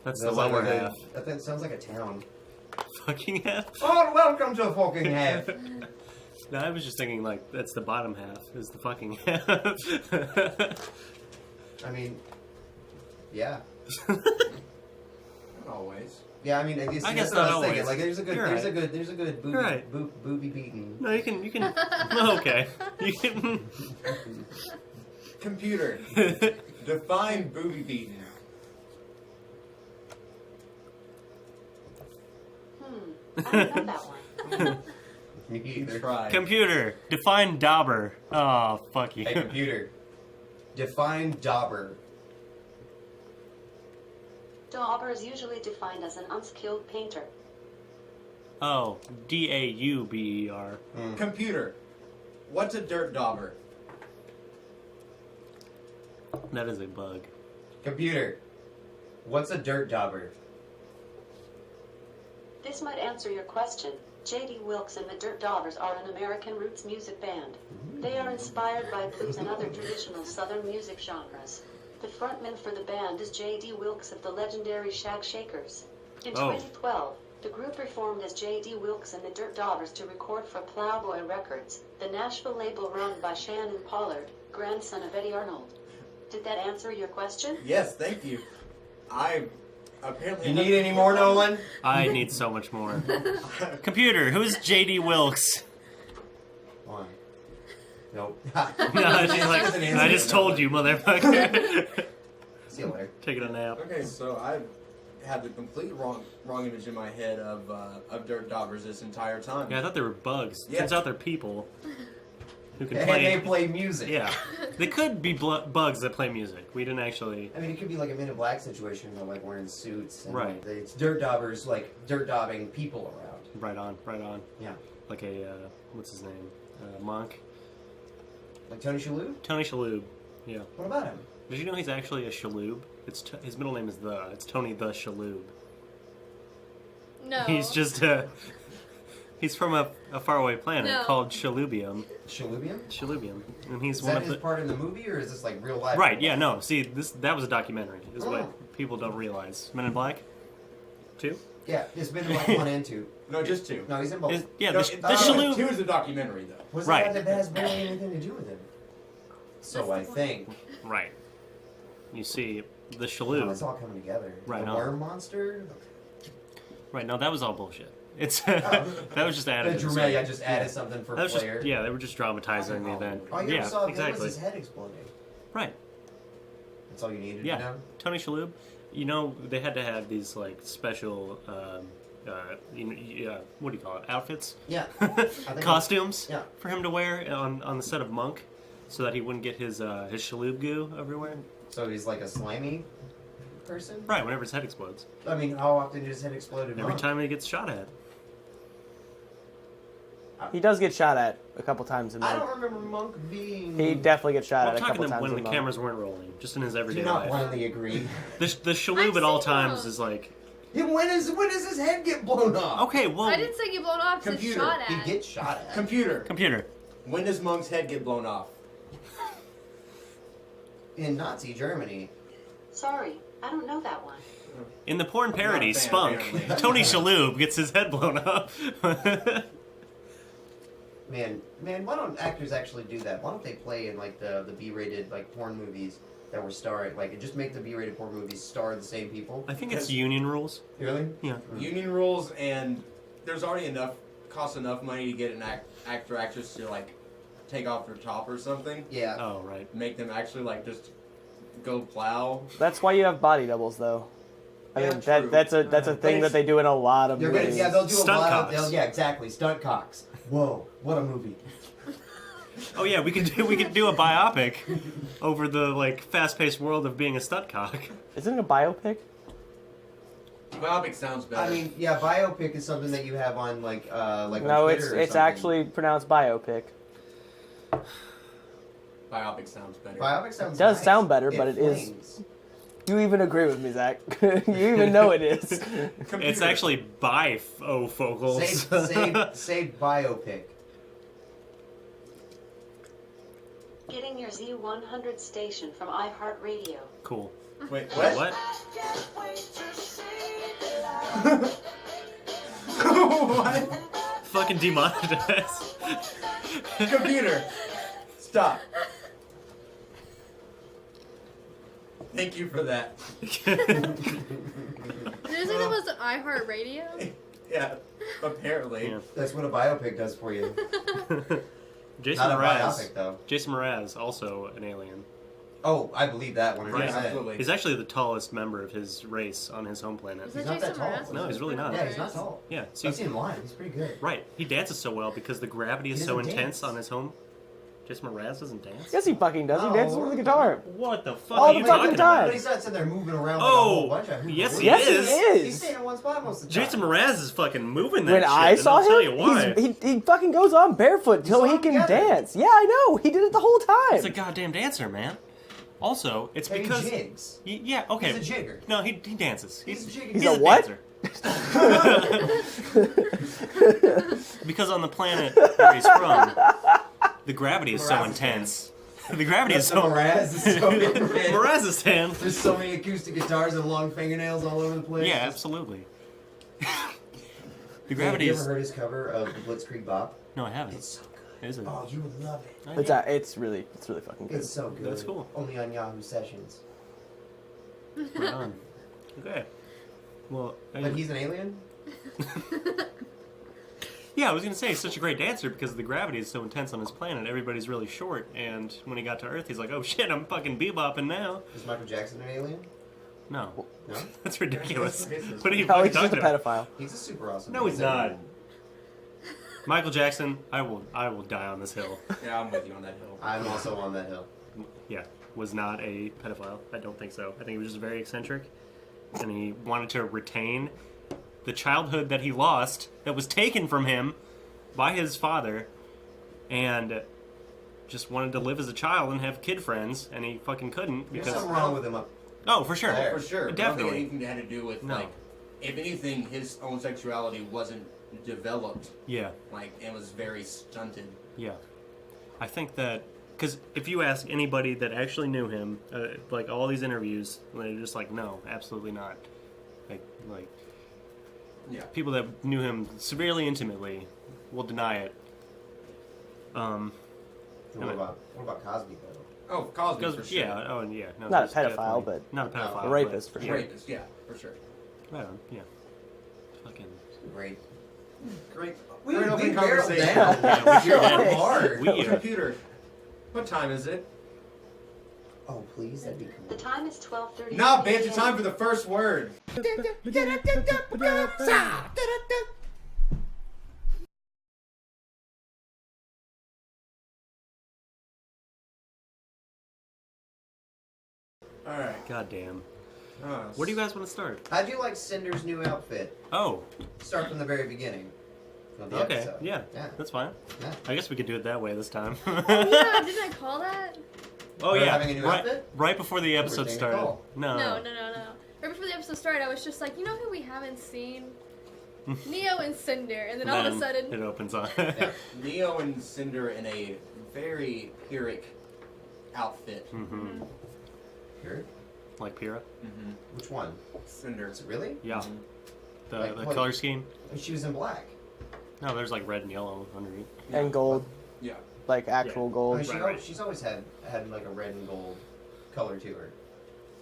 That's the lower half. That sounds like a town. Fucking half? Oh, welcome to fucking half. No, I was just thinking, like, that's the bottom half, is the fucking half. I mean, yeah. Not always. Yeah, I mean, I guess that's what not I was thinking. always. Like, there's a good booby, Right. booby beating. No, you can. Okay. You can. Computer. Define booby beating. I don't know that one. Me either. Try. Computer, define dauber. Oh, fuck you. Hey, computer. Define dauber. Dauber is usually defined as an unskilled painter. Oh, D-A-U-B-E-R. Computer. What's a dirt dauber? That is a bug. Computer. What's a dirt dauber? This might answer your question. J.D. Wilkes and the Dirt Daubers are an American roots music band. They are inspired by blues and other traditional Southern music genres. The frontman for the band is J.D. Wilkes of the legendary Shack Shakers. In 2012, the group reformed as J.D. Wilkes and the Dirt Daubers to record for Plowboy Records, the Nashville label run by Shannon Pollard, grandson of Eddie Arnold. Did that answer your question? Yes, thank you. I apparently... You need any more, Nolan? I need so much more. Computer, who's J.D. Wilkes? One. Nope. No, she's like, I just told you, motherfucker. See you later. Taking a nap. Okay, so I had the complete wrong image in my head of dirt daubers this entire time. Yeah, I thought they were bugs. Yeah. Turns out they're people who can And play. they play music. Yeah, they could be bugs that play music. We didn't actually. I mean, it could be like a Men in Black situation, though, like wearing suits. And Right. It's dirt daubers, like dirt daubing people around. Right on, right on. Yeah. Like a what's his name? Monk. Like Tony Shalhoub? Tony Shalhoub. Yeah. What about him? Did you know he's actually a Shalhoub? His middle name is It's Tony the Shalhoub. No. He's just he's from a faraway planet called Shalubium. Shalubium? Shalubium, and he's Is one that of his the. part in the movie, or is this like real life? Right? Yeah. No. See, that was a documentary. Is Oh. what people don't realize. Men in Black. 2? Yeah, it's been like 1 and 2. No, just 2. No, he's in both. Yeah. No, The it- Shalhoub. 2 is a documentary, though. What's Right. that has barely anything to do with him? So I think. Right. You see, the Oh, Shalhoub. it's all coming together. Right The on. worm monster? Right. No, that was all bullshit. It's that was just added. The to the dramatic, story. I just added something for That was just, flair. yeah, they were just dramatizing the event. All you Yeah, ever saw of him exactly. was his head exploding. Right. That's all you needed Yeah. to know? Tony Shalhoub. You know, they had to have these like special, what do you call it? Outfits. Yeah. Costumes. Yeah. For him to wear on the set of Monk, so that he wouldn't get his Shalhoub goo everywhere. So he's like a slimy person? Right. Whenever his head explodes. I mean, how often did his head explode in Every Monk? time he gets shot at. He does get shot at a couple times in I Monk. don't remember Monk being... He definitely gets shot Well, I'm at a couple talking times when in the Monk. cameras weren't rolling, just in his everyday Do not life. blindly agree. The Shalhoub I've at all seen times him. is like. Yeah, when does his head get blown off? Okay, well. I didn't say get blown off, I said Computer. shot He at. gets shot at. Computer. Computer. When does Monk's head get blown off? In Nazi Germany. Sorry, I don't know that one. In the porn parody, fan, Spunk, apparently. Tony Shalhoub gets his head blown off. Man, why don't actors actually do that? Why don't they play in like the B-rated like porn movies that were starring, like, and just make the B-rated porn movies star the same people? I think it's union rules. Really? Yeah. Union rules, and there's already costs enough money to get an actor actress to like take off their top or something. Yeah. Oh, right. Make them actually like just go plow. That's why you have body doubles, though. I Yeah, mean, true. that's a thing that they do in a lot of They're gonna, movies. yeah, they'll do Stunt a lot cocks. of, yeah, exactly, stunt cocks. Whoa, what a movie. Oh yeah, we could do a biopic over the like fast-paced world of being a stunt cock. Isn't it a biopic? Biopic sounds better. I mean, yeah, biopic is something that you have on like No, on it's Twitter or it's something. actually pronounced biopic. biopic sounds better. Biopic sounds It does nice. sound better, but it is. flames. You even agree with me, Zach. You even know it is. Computer. It's actually bifocals. Say biopic. Getting your Z100 station from iHeartRadio. Cool. Wait, what? What? What? Fucking demonetized. Computer, stop. Thank you for that. Did you say that was iHeartRadio? Yeah, apparently. Yeah. That's what a biopic does for you. Jason Not a Mraz. biopic, though. Jason Mraz, also an alien. Oh, I believe that 100%. Right. Absolutely. He's actually the tallest member of his race on his home planet. Is He's that not that Jason tall. Mraz? No, he's really not. Yeah, he's not tall. Yeah, see, I've seen him live. He's pretty good. right. He dances so well because the gravity is He so doesn't intense dance. on his home. Jason Mraz doesn't dance? Yes, he fucking does. He No. dances with the guitar. What the fuck All are the you fucking talking time. about? But he's not sitting there moving around like a whole bunch of yes, he Yes, is. he He's is. staying in one spot most of the time. Jason Mraz is fucking moving that When shit. I and saw I'll tell him, you why. he fucking goes on barefoot till saw he him can together. dance. Yeah, I know. He did it the whole time. He's a goddamn dancer, man. Also, it's Hey, because he jigs. Yeah, okay. He's a jigger. No, he dances. He's a jigger. He's a what? dancer. Because on the planet where he's from, the gravity is so Mraz is intense. The gravity is That's so. Mraz is so Mraz is tan. There's so many acoustic guitars and long fingernails all over the place. Yeah, absolutely. The Have gravity you is. ever heard his cover of the Blitzkrieg Bop? No, I haven't. It's so good. Is it? Oh, you would love it. Oh, It's yeah. it's really fucking good. It's so good. That's cool. Only on Yahoo Sessions. Right on. Okay. Well, But he's an alien? yeah, I was gonna say he's such a great dancer because the gravity is so intense on his planet. Everybody's really short, and when he got to Earth, he's like, "Oh shit, I'm fucking bebopping now." Is Michael Jackson an alien? No, No? that's ridiculous. That's racist. What are you No, fucking he's just a talking about? pedophile. He's a super awesome. No, he's alien. not. Michael Jackson, I will die on this hill. Yeah, I'm with you on that hill. I'm also on that hill. Yeah, was not a pedophile. I don't think so. I think he was just very eccentric, and he wanted to retain the childhood that he lost, that was taken from him by his father, and just wanted to live as a child and have kid friends, and he fucking couldn't There's because. something wrong with him up. Oh, for sure. There. For sure. Definitely. I don't think anything that had to do with, No. like, if anything, his homosexuality wasn't developed, Yeah, like, and was very stunted. yeah. I think that because if you ask anybody that actually knew him, like all these interviews, they're just like, no, absolutely not. Like Yeah. people that knew him severely intimately will deny it. What about Cosby though? Oh, Cosby, for Because sure. yeah, oh and yeah, no, Not a there's pedophile, definitely- but- not a pedophile, A rapist, but, for yeah. sure. Rapist, yeah, for sure. Right on, yeah. Fucking. Great. Great. We Great open barreled conversation. down. Yeah, we sure You're did. hard. We- Computer, what time is it? Oh, please, that'd be The cool. time is 12:30. Nah, bitch, it's time for the first word. Alright. Goddamn. Where do you guys want to start? How'd you like Cinder's new outfit? Oh, Start from the very beginning of the okay, episode. yeah, Yeah. that's fine. Yeah. I guess we could do it that way this time. Yeah, didn't I call that? Oh We're yeah, having a new right, outfit? right before the episode Everything started. Nicole. No, No. Right before the episode started, I was just like, you know who we haven't seen? Neo and Cinder, and then all of a Then sudden, it opens on. Yeah. Neo and Cinder in a very Pyrrhic outfit. Mm-hmm. Here? Like Pyrrha. Mm-hmm. Which one? Cinder. Is it really? Yeah. Mhm. The Like the what? color scheme. She was in black. No, there's like red and yellow underneath. And gold, Yeah. like actual I mean, gold. Right. she's always had like a red and gold color to her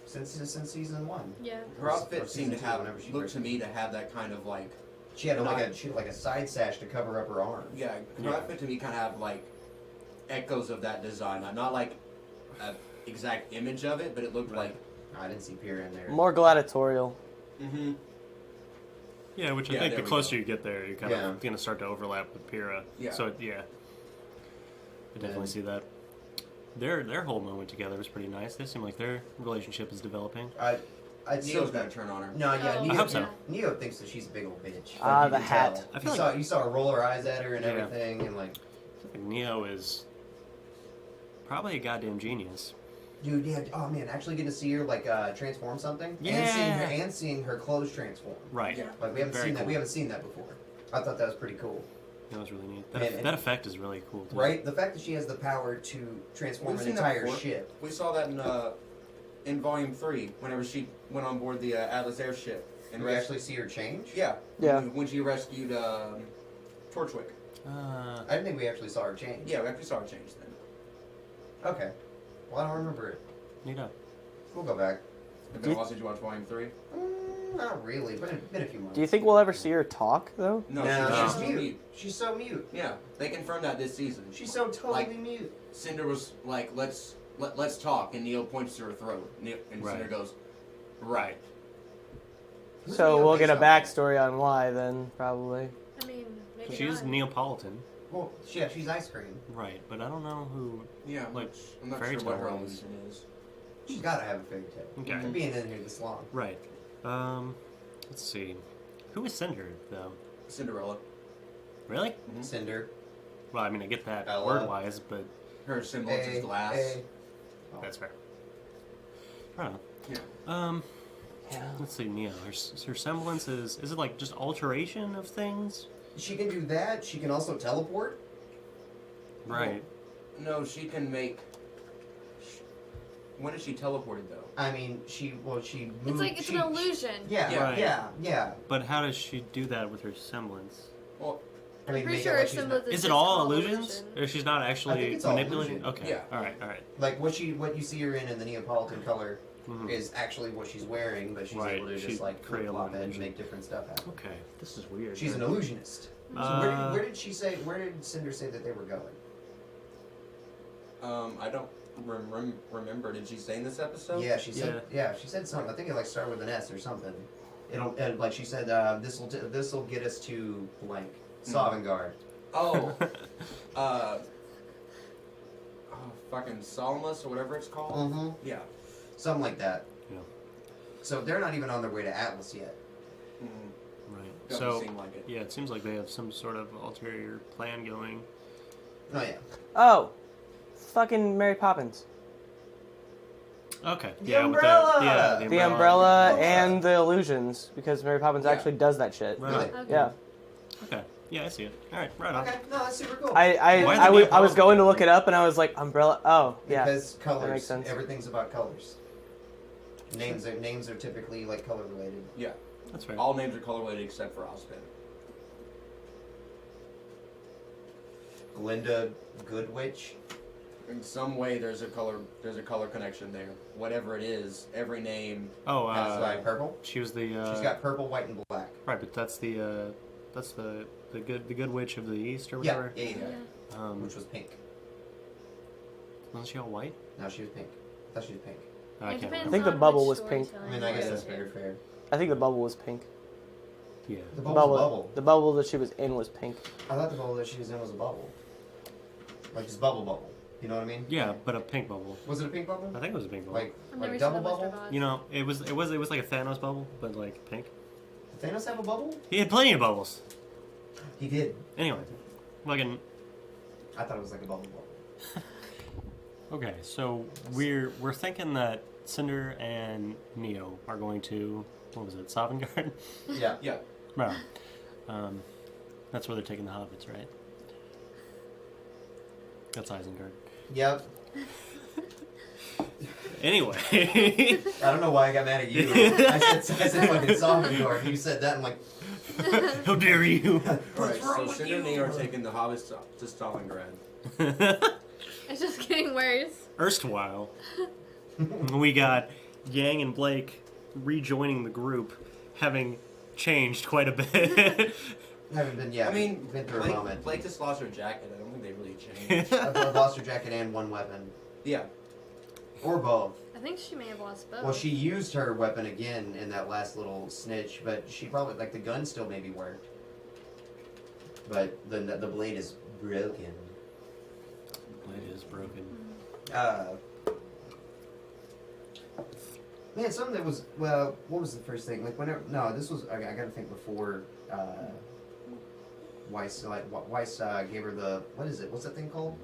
since season 1. yeah. Her outfit Or seemed to season two, have, whenever she looked first to me to have that kind of like, She had Not- she had like a side sash to cover up her arms. yeah, her Yeah. outfit to me kind of have like echoes of that design. Not like an exact image of it, but it looked Right. like. I didn't see Pyrrha in there. More gladiatorial. Mm-hmm. Yeah, which I Yeah, think there the we closer go. you get there, you're kind Yeah. of gonna start to overlap with Pyrrha. Yeah. So yeah, I definitely see that. Their whole moment together was pretty nice. They seem like their relationship is developing. I'd still Neo's gonna turn on her. No, yeah, Oh, Neo, I hope so. Neo thinks that she's a big old bitch. Ah, you the can hat. tell. I feel you like- saw you saw her roll her eyes at her and Yeah. everything, and like, Like Neo is probably a goddamn genius. dude, yeah. Oh man, actually getting to see her like transform something, Yeah. and seeing her clothes transform. Right. Yeah. Like we haven't Very seen that. cool. We haven't seen that before. I thought that was pretty cool. That was really neat. Man, That effect is really cool too. Right? The fact that she has the power to transform We've an seen that entire before. ship. We saw that in Volume 3, whenever she went on board the Atlas airship. And we actually see her change? Yeah. Yeah. When she rescued Torchwick. I didn't think we actually saw her change. Yeah, we actually saw her change then. Okay. Well, I don't remember it. You know. We'll go back. And then also, did you watch Volume 3? Not really, but it's been a few months. Do you think we'll ever see her talk though? No, No, she's she's mute. She's so mute. Yeah, they confirmed that this season. She's so totally Like- mute. Cinder was like, let's talk, and Neil points to her throat, and Right. Cinder goes, right. Who's So Neo we'll get a based on? backstory on why then, probably. I mean, maybe She's not. Neapolitan. Well, yeah, she's ice cream. Right, but I don't know who. Yeah, Like, I'm not fairy sure what her tale illusion is. She's got to have a fairy tale. Okay. For being in here this long. Right. Let's see. Who is Cinder, though? Cinderella. Really? Cinder. Well, I mean, I get that Ella. word-wise, but Her semblance is glass. Oh. that's fair. I don't know. Yeah. Yeah. Let's see, Neo. Her semblance is it like just alteration of things? She can do that. She can also teleport. Right. No, she can make. When is she teleported though? I mean, she moved. It's like it's an illusion. Yeah, Right. yeah. But how does she do that with her semblance? Well, I mean, I'm pretty make it sure like her she's semblance not- Is it just all all illusions? illusion. Or she's not I actually think it's all manipulating? illusion. Okay. Yeah. Alright. like what you see her in the Neapolitan color Mhm. is actually what she's wearing, but she's Right, able to she just like create a flip-flop it and illusion. make different stuff happen. Okay. This is weird. She's an illusionist. So where did she say? Where did Cinder say that they were going? I don't remember. Did she say in this episode? Yeah, she said. Yeah, she said something. I think it like started with an S or something. It'll like she said. This will get us to blank. Sovngarde. Oh. Fucking Salamis or whatever it's called. Mm-hmm. Yeah. Something like that. Yeah. So they're not even on their way to Atlas yet. Mm-hmm. Right. Doesn't So seem like it. yeah, it seems like they have some sort of ulterior plan going. Oh yeah. Oh, fucking Mary Poppins. Okay. The yeah, umbrella! With the, The umbrella and the illusions, because Mary Poppins Yeah. actually does that shit. Right. Really? Okay. Yeah. Okay. Yeah, I see it. All right. Right on. Okay. No, that's super cool. I Why I, the was, I was Neapolitan? going to look it up and I was like, umbrella. Oh, yeah. Because colors. makes sense. Everything's about colors. Names are typically like color related. Yeah. That's fair. All names are color related except for Ozpin. Glinda Goodwitch. In some way, there's a color connection there. Whatever it is, every name. Oh, Has like purple. she was the. She's got purple, white, and black. Right, but that's the good witch of the east or Yeah, whatever. yeah. Which was pink. Wasn't she all white? No, she was pink. I thought she was pink. I It can't depends I think remember. the on bubble which was pink. storytelling I mean, I guess it that's is. very fair. I think the bubble was pink. Yeah. The bubble's a bubble. The bubble that she was in was pink. I thought the bubble that she was in was a bubble. Like just bubble. You know what I mean? Yeah, but a pink bubble. Was it a pink bubble? I think it was a pink bubble. Like I've never like seen double the Wizard bubble? of Oz. You know, it was like a Thanos bubble, but like pink. Did Thanos have a bubble? He had plenty of bubbles. He did. Anyway, fucking. I thought it was like a bubble. Okay, so we're thinking that Cinder and Neo are going to, what was it, Sovngarde? Yeah. Yeah. Right. That's where they're taking the hobbits, right? That's Isengard. Yep. Anyway. I don't know why I got mad at you. I said fucking Sovngarde, and you said that. I'm like, How dare you? Alright, so with Cinder and you? Neo are taking the hobbits to Stalingrad. It's just getting worse. Erstwhile, we got Yang and Blake rejoining the group, having changed quite a bit. haven't been. Yeah. I mean, been through a moment. Blake just lost her jacket. I don't think they really changed. I've lost her jacket and one weapon, Yeah. or both. I think she may have lost both. Well, she used her weapon again in that last little snitch, but she probably like the gun still maybe worked, but the blade is broken. Blade is broken. Man, something that was well. What was the first thing? Like whenever? No, this was. I gotta think before. Weiss gave her the what is it? What's that thing called?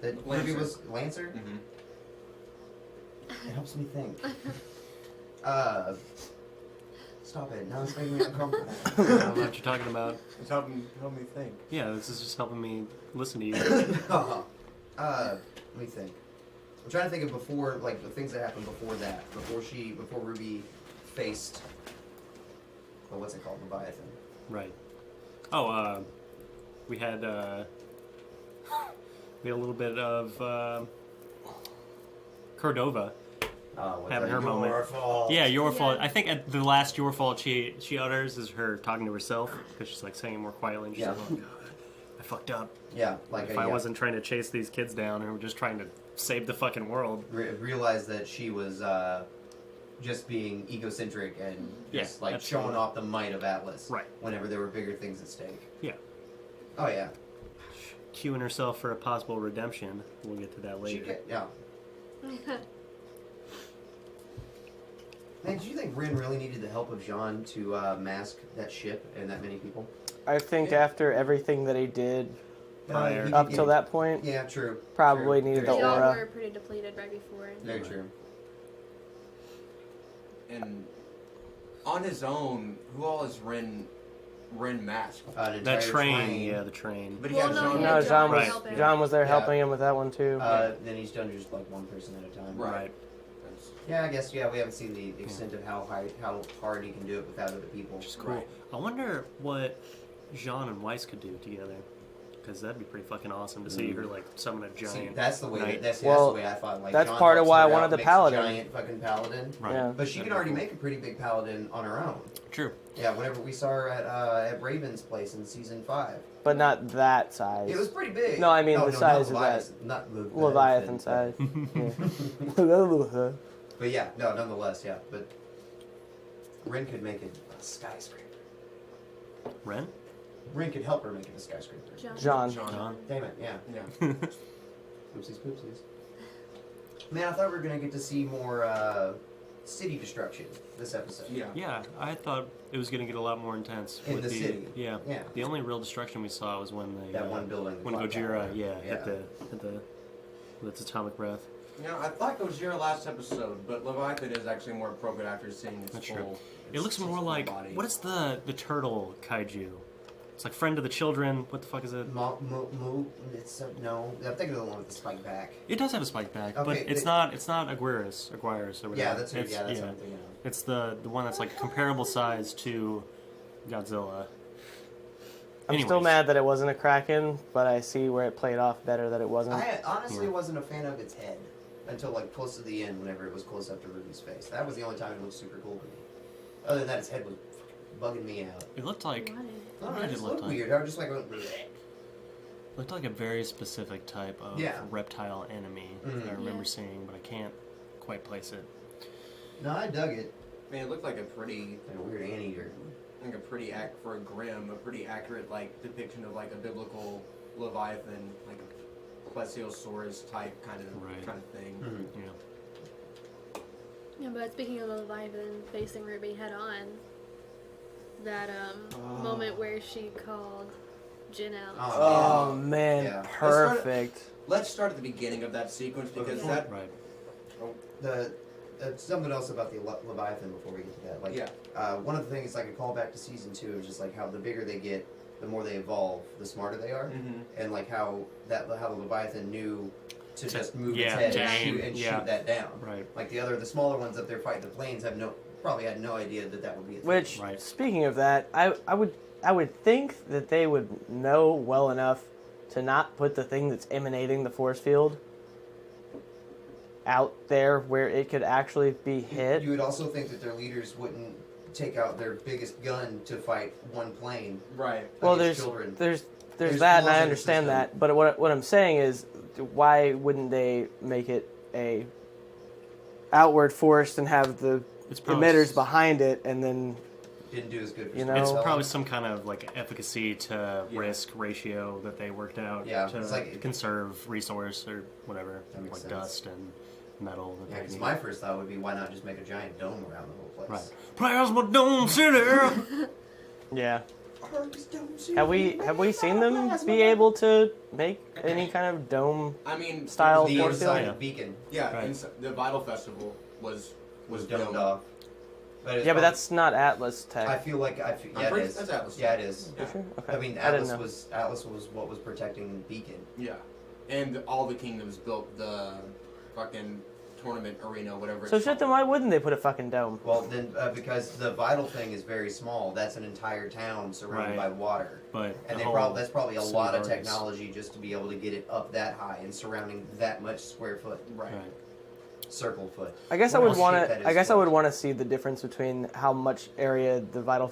That Lancer. maybe was Lancer. Mm-hmm. It helps me think. Stop it! Now it's making me uncomfortable. I don't know what you're talking about. It's helping me think. Yeah, this is just helping me listen to you. Let me think. I'm trying to think of before, like the things that happened before that, before RWBY faced what's it called, Leviathan. Right. Oh, we had a little bit of Cordova having her moment. Your fault. Yeah, your Yeah. fault. I think at the last your fault she utters is her talking to herself because she's like saying it more quietly. And she's Yeah. like, "Oh God, I fucked up. Yeah, like If I wasn't trying to chase these kids down and just trying to save the fucking world." realized that she was just being egocentric and just Yeah, like absolutely. showing off the might of Atlas. Right. Whenever there were bigger things at stake. Yeah. Oh yeah. Queuing herself for a possible redemption. We'll get to that She later. yeah. Man, did you think Rin really needed the help of Jean to mask that ship and that many people? I think after everything that he did Prior. He up did- till that point, Yeah, true. probably True. needed Very the They all aura. were pretty depleted right before. Very true. And on his own, who all is Ren masked? An entire That train, yeah, the train. But he Well, had no, Jean. he No, had John was Right. helping. John was there Yeah. helping him with that one too. Then he's done just like one person at a time. Right. Yeah, I guess we haven't seen the extent of how hard he can do it without other people. Which is cool. Right. I wonder what Jean and Weiss could do together. Because that'd be pretty fucking awesome to see her like summon a See, giant. that's the way. knight. That's Well, the way I thought. Like that's John part of helps why I her out, wanted the makes paladin. A giant fucking paladin. Right. Yeah. But she That'd can be already cool. make a pretty big paladin on her own. True. Yeah, whenever we saw her at Raven's place in season 5, But not that size. it was pretty big. No, I mean the not size of that. Leviathan, not Leviathan size. Yeah. But yeah, no, nonetheless, yeah. But Rin could make it a skyscraper. Ren? Rin could help her make it a skyscraper. John. John. Damn it, yeah. Yeah. Oopsies, poopsies. Man, I thought we were gonna get to see more city destruction this episode. Yeah. Yeah, I thought it was going to get a lot more intense. In with the city. Yeah. Yeah. The only real destruction we saw was when they. That one building. the When clock Gojira, tower. hit the with its atomic breath. You know, I thought Gojira last episode, but Leviathan is actually more appropriate after seeing its That's full. true. It its looks more full like body. what is the turtle kaiju? It's like friend of the children. What the fuck is it? It's no. I'm thinking of the one with the spike back. It does have a spike back, Okay, but it's it- not Aguirus or whatever. Yeah, that's it's, what I'm thinking of. It's the one that's like comparable size to Godzilla. I'm still Anyways. mad that it wasn't a Kraken, but I see where it played off better that it wasn't. I honestly Yeah. wasn't a fan of its head until like close to the end, whenever it was close up to Ruby's face. That was the only time it looked super cool to me. Other than that, its head was bugging me out. It looked like I don't know, What it did just it look looked like? weird. I was just like, went, looked like a very specific type of Yeah. reptile enemy Mhm. that I remember Yeah. seeing, but I can't quite place it. no, I dug it. I mean, it looked like a pretty, Like a weird anteater. like a pretty for a Grimm, a pretty accurate like depiction of like a biblical Leviathan, like a plesiosaurus type kind Right. of thing. Mhm. Yeah. Yeah, but speaking of Leviathan facing Ruby head on, that moment where she called Jin out. Oh man, Yeah. perfect. Let's start at the beginning of that sequence because Okay. that Right. The something else about the Leviathan before we get to that. Like, Yeah. one of the things, like a callback to season 2, is just like how the bigger they get, the more they evolve, the smarter they are, Mhm. and like how the Leviathan knew to just move yeah, its head to and, aim, shoot, and yeah. shoot that down. Right. Like the smaller ones up there fighting the planes probably had no idea that would be a thing. Which, Right. speaking of that, I would think that they would know well enough to not put the thing that's emanating the force field out there where it could actually be hit. You would also think that their leaders wouldn't take out their biggest gun to fight one plane. Right. Well, against there's children. there's There's that, and flaws I in the understand system. that. But what I'm saying is, why wouldn't they make it a outward force and have the It's probably emitters behind it, and then Didn't do as good. For You know? It's Spell. probably some kind of like efficacy to Yeah. risk ratio that they worked out Yeah, to it's like- conserve resource or whatever, That makes like sense. dust and metal. That Yeah, they because need. my first thought would be, why not just make a giant dome around the whole place? Right. Plasma Dome City. yeah. Have we seen them be able to make any kind of dome? I mean, Style The force inside field? of Beacon Yeah, Right. the Vital Festival was domed domed. off. But it's Yeah, but probably- that's not Atlas I tech. feel like I'm yeah, it pretty- is. that's Atlas. Yeah, it is. Yeah. Sure? Okay. I mean, I didn't Atlas know. was what was protecting Beacon. Yeah, and all the kingdoms built the fucking tournament arena, whatever. So it's shit, then called. why wouldn't they put a fucking dome? Well, then because the vital thing is very small. That's an entire town surrounded Right. by water. But And the they whole that's probably a city lot of gardens. technology just to be able to get it up that high and surrounding that much square foot, Right. Right. circle foot. I guess I What would else want shape that to. is I guess I for? would want to see the difference between how much area the Vital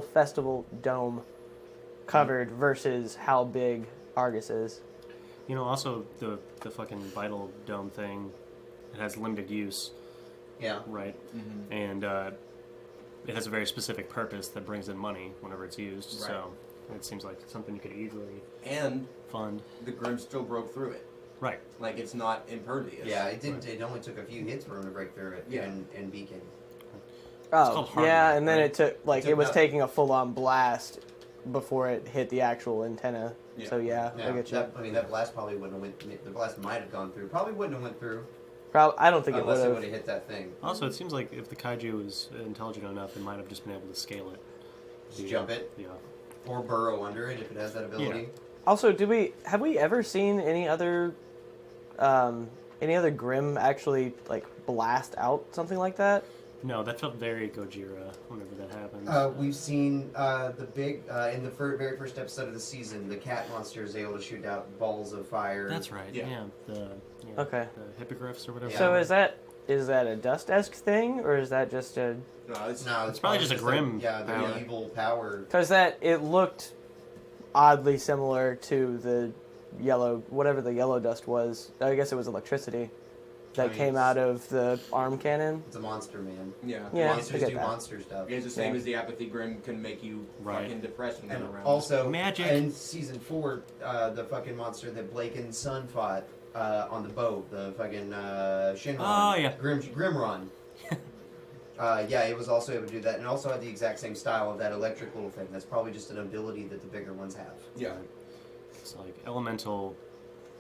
Festival dome covered versus how big Argus is. You know, also the fucking Vital Dome thing, it has limited use, Yeah. right? Mm-hmm. And it has a very specific purpose that brings in money whenever it's used. Right. So it seems like something you could easily And fund. the Grim still broke through it. Right. Like, it's not impervious. Yeah, it didn't. It only took a few hits for him to break through it. Yeah. In Beacon. Oh, called yeah, hardware, and then right? it took It took it was nothing. taking a full-on blast before it hit the actual antenna. Yeah. So yeah, Yeah, I get you. that blast probably wouldn't have went. The blast might have gone through. Probably wouldn't have went through I don't think it unless would it have. would have hit that thing. Also, it seems like if the kaiju is intelligent enough, it might have just been able to scale it. Just jump it Yeah. or burrow under it if it has that ability. Also, have we ever seen any other Grim actually like blast out something like that? No, that felt very Gojira whenever that happened. We've seen the big in the very first episode of the season. The cat monster is able to shoot out balls of fire. That's right. Yeah. Yeah. Okay. The hippogriffs or whatever. Yeah. So is that a Dust-esque thing, or is that just a? No, it's No, It's probably just a Grim Yeah, the power. evil power. Because it looked oddly similar to the whatever the yellow dust was. I guess it was electricity that I mean, came out of the arm cannon. It's a monster, man. yeah. Yeah, I Monsters get do that. monster stuff. It's the same Yeah. as the apathy Grim can make you Right. fucking depressed when And you're around. also, Magic. in season 4, the fucking monster that Blake and Son fought on the boat, the fucking Shinron. Oh, yeah. Grimron. Yeah, it was also able to do that, and also had the exact same style of that electric little thing. That's probably just an ability that the bigger ones have. yeah. It's like elemental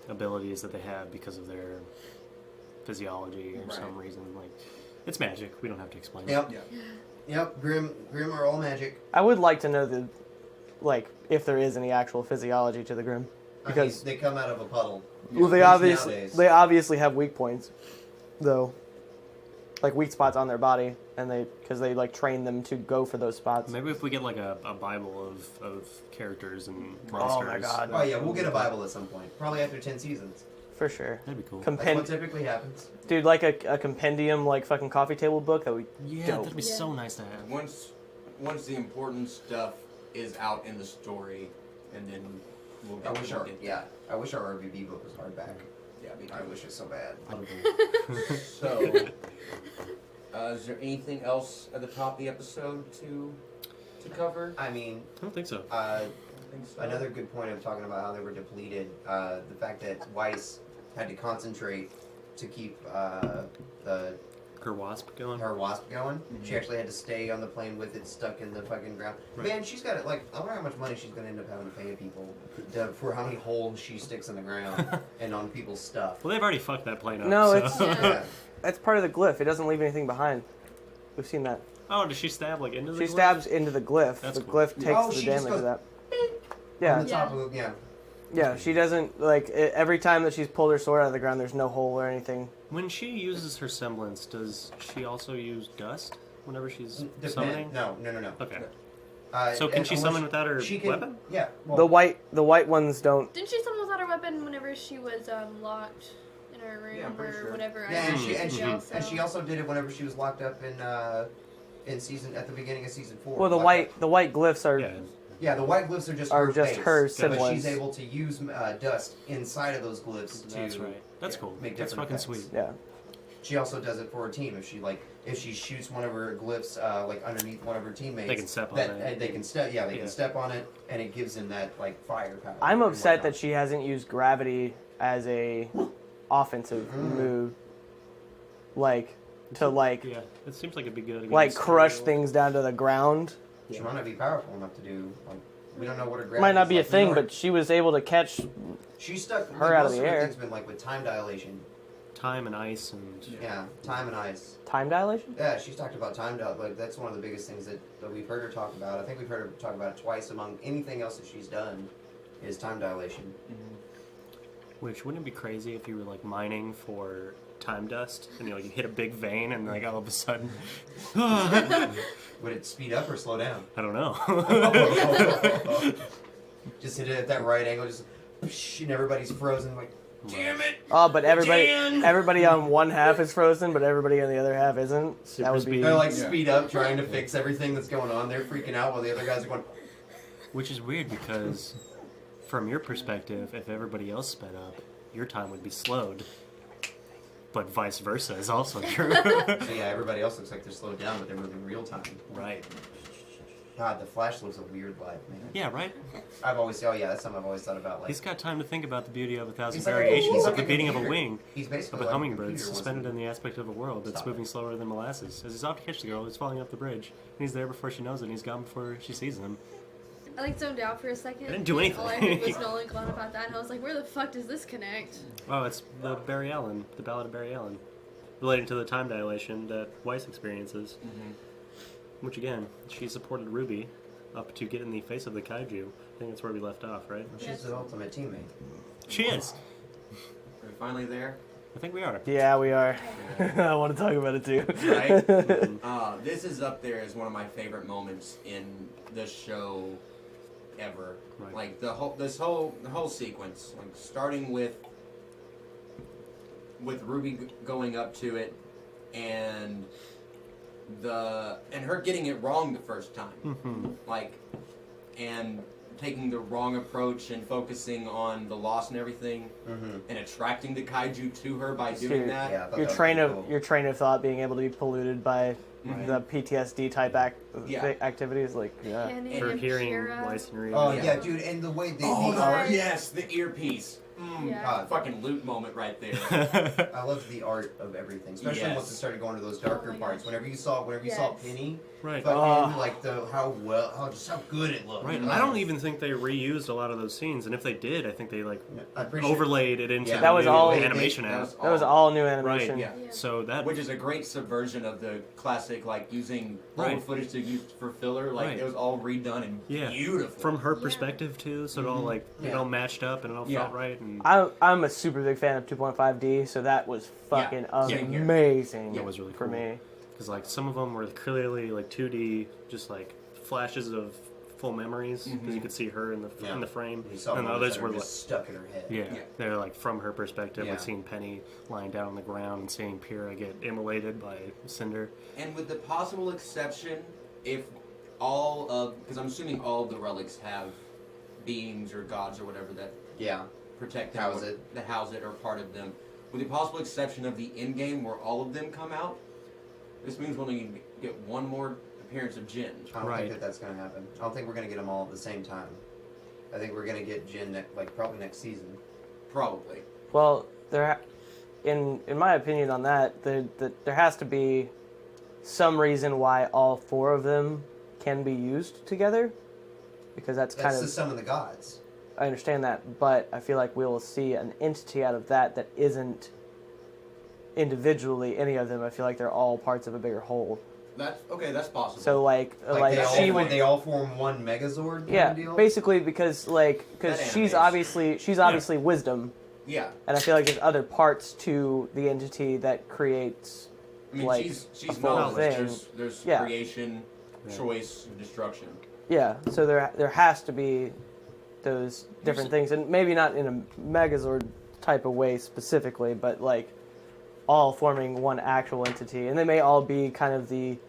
abilities that they have because of their physiology or Right. some reason. Like, it's magic. We don't have to explain Yep. Yeah. Yep. Grim are all magic. I would like to know if there is any actual physiology to the Grim, I mean, because they come out of a puddle. well, they At least nowadays. obviously have weak points, though, like weak spots on their body, and because they like train them to go for those spots. it. Maybe if we get like a Bible of characters and Oh monsters. my God. Oh yeah, we'll get a Bible at some point. Probably after 10 seasons. For sure. That'd be cool. That's what typically happens. Dude, like a compendium, like fucking coffee table book that we. Yeah, dope. that'd be Yeah. so nice to have. Once the important stuff is out in the story, and then we'll I get wish we'll our get- I wish our RWB book was hardback. Yeah, me I too. wish it so bad. So, is there anything else at the top of the episode to cover? I mean, I don't think so. I think so. another good point of talking about how they were depleted. The fact that Weiss had to concentrate to keep Her wasp going. her wasp going. She actually had to stay on the plane with it stuck in the fucking ground. Right. Man, she's got it. Like, I wonder how much money she's gonna end up having to pay people for how many holes she sticks in the ground and on people's stuff. Well, they've already fucked that plane up. No, so. it's- Yeah. That's part of the glyph. It doesn't leave anything behind. We've seen that. Oh, does she stab like into the She glyph? stabs into the glyph. That's the cool. glyph takes Oh, the she just damage of goes that. On Yeah, the top of yeah. She doesn't every time that she's pulled her sword out of the ground. There's no hole or anything. When she uses her semblance, does she also use dust whenever she's Depend- summoning? No. Okay. And So can she unless summon without her she can, weapon? Yeah. Well, The white ones don't. Didn't she summon without her weapon whenever she was locked in her room Yeah, I'm pretty or sure. whatever? Yeah, and Mhm. she also did it whenever she was locked up in season at the beginning of season 4. Well, the Locked up. white glyphs are. Yeah. Yeah, the white glyphs are just Are her just base, her but semblance. she's able to use dust inside of those glyphs to. That's right. That's yeah, cool. Make That's different fucking effects. sweet. Yeah. She also does it for her team. If she shoots one of her glyphs like underneath one of her teammates, They can step on that, it. They can step. Yeah, they Yeah. can step on it, and it gives them that like firepower. I'm and upset whatnot. that she hasn't used gravity as a offensive move, like to Yeah, it seems like it'd be good. like against crush Ariel. things down to the ground. She might not be powerful enough to do. Like, we don't know what her gravity Might not be a like. thing, but she was able to catch. She's stuck. her out of most the air. Things been like with time dilation. Time and ice and Yeah, time and ice. Time dilation? Yeah, she's talked about time dilation. Like that's one of the biggest things that we've heard her talk about. I think we've heard her talk about it twice among anything else that she's done. Is time dilation. which wouldn't it be crazy if you were like mining for time dust, and you hit a big vein, and like all of a sudden, Would it speed up or slow down? I don't know. Just hit it at that right angle, just and everybody's frozen. Like, damn it! Oh, but Dan! everybody on one half is frozen, but everybody on the other half isn't. That would be. They're like speed up, trying to fix everything that's going on. They're freaking out while the other guys are going. Which is weird because, from your perspective, if everybody else sped up, your time would be slowed. But vice versa is also true. So yeah, everybody else looks like they're slowed down, but they're moving real time. Right. God, the Flash lives a weird life, man. Yeah, right? That's something I've always thought about. Like, He's got time to think about the beauty of 1,000 He's like a- variations he's of like the a beating of a computer. wing he's basically of a like hummingbird computer suspended wasn't in the aspect of a world that's Stop moving it. slower than molasses. As he's off to catch the girl who's falling off the bridge. And he's there before she knows it, and he's gone before she sees him. I like zoned out for a second. I didn't do and all I heard anything. was Nolan going about that, and I was like, where the fuck does this connect? Oh, it's the Barry Allen, the Ballad of Barry Allen, relating to the time dilation that Weiss experiences. Which again, she supported Ruby up to get in the face of the kaiju. I think that's where we left off, right? She's the ultimate teammate. She is. Are we finally there? I think we are. Yeah, we are. I want to talk about it too. Right? This is up there as one of my favorite moments in the show ever. Right. Like the whole sequence, like starting with Ruby going up to it, and her getting it wrong the first time, like, and taking the wrong approach and focusing on the loss and everything, and attracting the kaiju to her by doing that. Yeah, I thought Your that was train pretty of cool. your train of thought being able to be polluted by the PTSD type activities, like yeah. Kenny For and hearing Kira. Weiss and Reed. Oh Yeah. yeah, dude, and the way Oh, the art. yes, the earpiece. Yeah. God, Fucking loot moment right there. I loved the art of everything, especially Yes. once it started going to those darker Oh my parts. gosh. Whenever you saw Yes. Penny, Right. fucking like how good it looked. Right, and I don't even think they reused a lot of those scenes, and if they did, I think they like I appreciate overlaid it into Yeah. the That was new all- animation That app. was That was all new animation. Yeah. Yeah. So that Which is a great subversion of the classic, like using old Right. footage to use for filler. Like Right. it was all redone and Yeah. beautiful. from her Yeah. perspective too, so it all like it Yeah. all matched up and it all Yeah. felt right. And I'm a super big fan of 2.5D, so that was fucking same here. amazing That was really for cool. me. because like some of them were clearly like 2D, just like flashes of full memories because you could see her in the frame, You saw and the moments others that were are like. just stuck in her head. Yeah, Yeah. they're like from her perspective, Yeah. like seeing Penny lying down on the ground and seeing Pyrrha get immolated by Cinder. And with the possible exception, if all of, because I'm assuming all of the relics have beings or gods or whatever that Yeah. protect them, House or, it. that house it or part of them. With the possible exception of the end game where all of them come out, this means we'll only get one more appearance of Jin. I don't Right. think that's going to happen. I don't think we're going to get them all at the same time. I think we're going to get Jin probably next season. Probably. Well, in my opinion on that, there has to be some reason why all four of them can be used together, because that's That's kind the of sum of the gods. I understand that, but I feel like we'll see an entity out of that isn't individually any of them. I feel like they're all parts of a bigger whole. That's okay. That's possible. So like they all form one Megazord. Kind yeah, of deal? basically because That she's animation. obviously wisdom, yeah. and I feel like there's other parts to the entity that creates. I mean, like, she's a full knowledge. thing. There's Yeah. creation, choice, and destruction. Yeah, so there has to be those different things, and maybe not in a Megazord type of way specifically, but like all forming one actual entity, and they may all be kind of the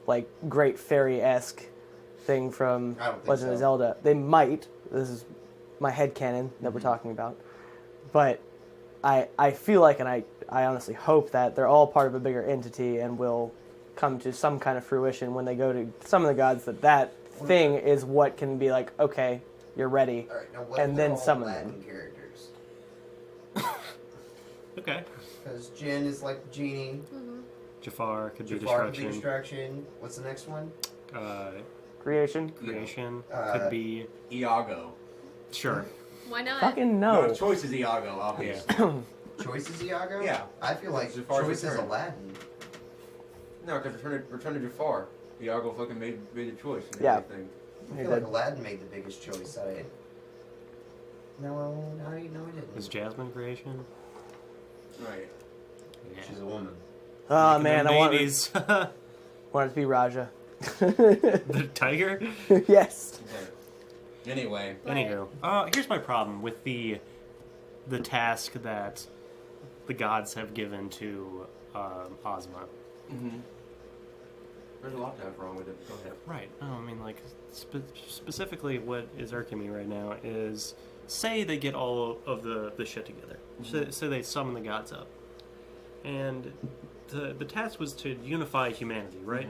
like great fairy-esque thing from I don't think Legend of so. Zelda. They might. This is my headcanon that we're talking about, but I feel like, and I honestly hope that they're all part of a bigger entity and will come to some kind of fruition when they go to some of the gods that thing is what can be like, okay, you're ready. All right, now what and if they're then all summon Latin them. characters? Okay, Because Jin is like Genie. Jafar could be Jafar could be destruction. Destruction. What's the next one? Creation? Creation Uh, could be Iago. sure. Why not? Fucking No, no. choice is Iago, obviously. Choice is Iago? Yeah. I feel like Jafar's Choice is return. Aladdin. No, because Return to Jafar. Iago fucking made the choice and Yeah. everything. I He feel like did. Aladdin made the biggest choice. No, he didn't. Is Jasmine creation? Right. Yeah. She's a woman. Oh Making man, them I want babies. it to be Raja. The tiger? Yes. Okay. Anyway, But- Anywho, here's my problem with the task that the gods have given to Ozma. there's a lot to have wrong with it. Go ahead. Right. No, I mean, like, specifically what is irking me right now is, say they get all of the shit together. So they summon the gods up. And the task was to unify humanity, right?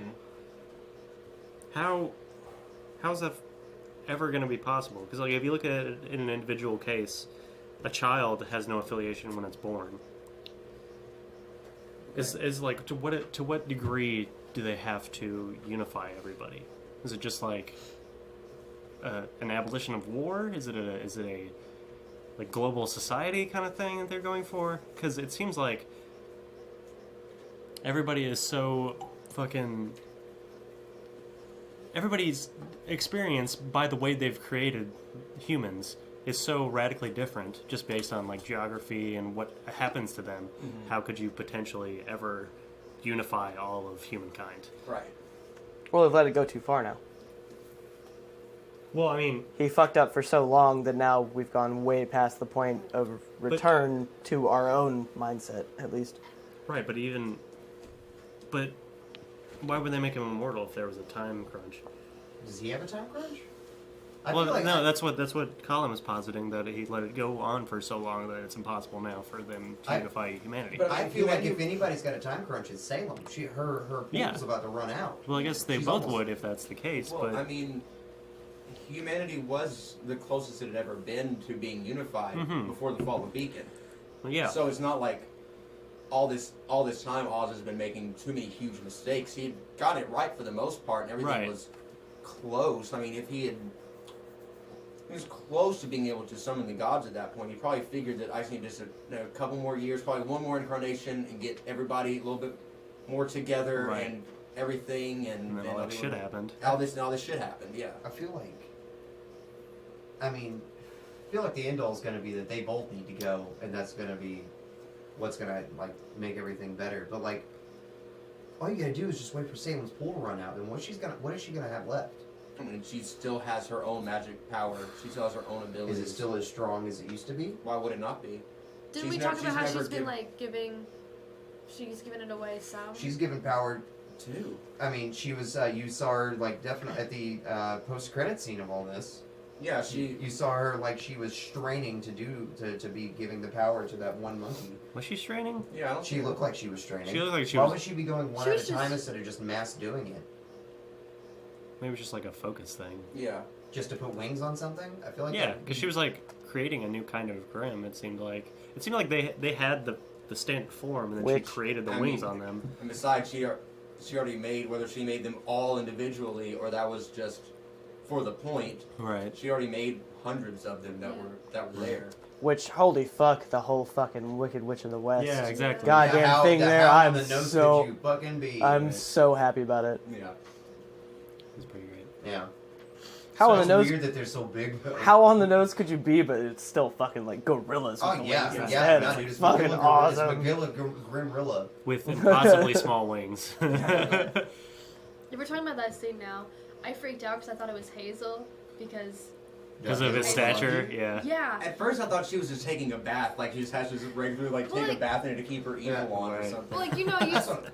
How's that ever going to be possible? Because, like, if you look at it in an individual case, a child has no affiliation when it's born. Is like, to what degree do they have to unify everybody? Is it just like an abolition of war? Is it a like global society kind of thing that they're going for? Because it seems like everybody is so fucking. Everybody's experience by the way they've created humans is so radically different, just based on like geography and what happens to them. How could you potentially ever unify all of humankind? Right. Well, they've let it go too far now. Well, I mean, He fucked up for so long that now we've gone way past the point of return to our own mindset, at least. right, but why would they make him immortal if there was a time crunch? Does he have a time crunch? That's what Colin was positing, that he let it go on for so long that it's impossible now for them to unify humanity. But- I feel like if anybody's got a time crunch, it's Salem. Her pool's Yeah. about to run out. Well, I guess they She's both almost- would if that's the case, Well, but I mean, humanity was the closest it had ever been to being unified before the fall of Beacon. yeah. So it's not like all this time Oz has been making too many huge mistakes. He had got it right for the most part, and everything Right. was close. I mean, if he was close to being able to summon the gods at that point, he probably figured that I just need just a couple more years, probably one more incarnation, and get everybody a little bit more together Right. and everything, and then all that shit happened. All this shit happened. Yeah. I feel like the end all is going to be that they both need to go, and that's going to be what's going to like make everything better. But like, all you got to do is just wait for Salem's pool to run out, and what is she going to have left? I mean, she still has her own magic power. She still has her own abilities. Is it still as strong as it used to be? Why would it not be? Didn't we talk about how she's been like she's given it away some? She's given power. Too. I mean, she was. You saw her like definitely at the post-credit scene of all this. Yeah, she. You saw her like she was straining to be giving the power to that one monkey. Was she straining? Yeah, I don't She looked like she was straining. She looked like she Why was. would she be going one She at was a time just- instead of just mass doing it? Maybe it was just like a focus thing. Yeah. Just to put wings on something? I feel like Yeah, that- because she was like creating a new kind of Grimm. It seemed like they had the standard form, and then Which- she created the I wings mean- on them. And besides, she already made, whether she made them all individually or that was just for the point. Right. She already made hundreds of them that were there. Which, holy fuck, the whole fucking Wicked Witch of the West. Yeah, exactly. Goddamn how- thing there. how on I'm the nose so could you fucking be? I'm so happy about it. Yeah. It's pretty great. Yeah. How So on the it's nose? weird that they're so big. Though. How on the nose could you be? But it's still fucking like gorillas. With Oh the yeah, wings yeah. instead. No, It's dude, it's fucking Magilla, awesome. It's Magilla Grimrilla. With impossibly small wings. If we're talking about that scene now, I freaked out because I thought it was Hazel because Because of his stature, yeah. yeah. At first, I thut she was just taking a bath, like she just has to just regularly Well, take a like- bath in it to keep her evil Yeah, on or right. something. Well, like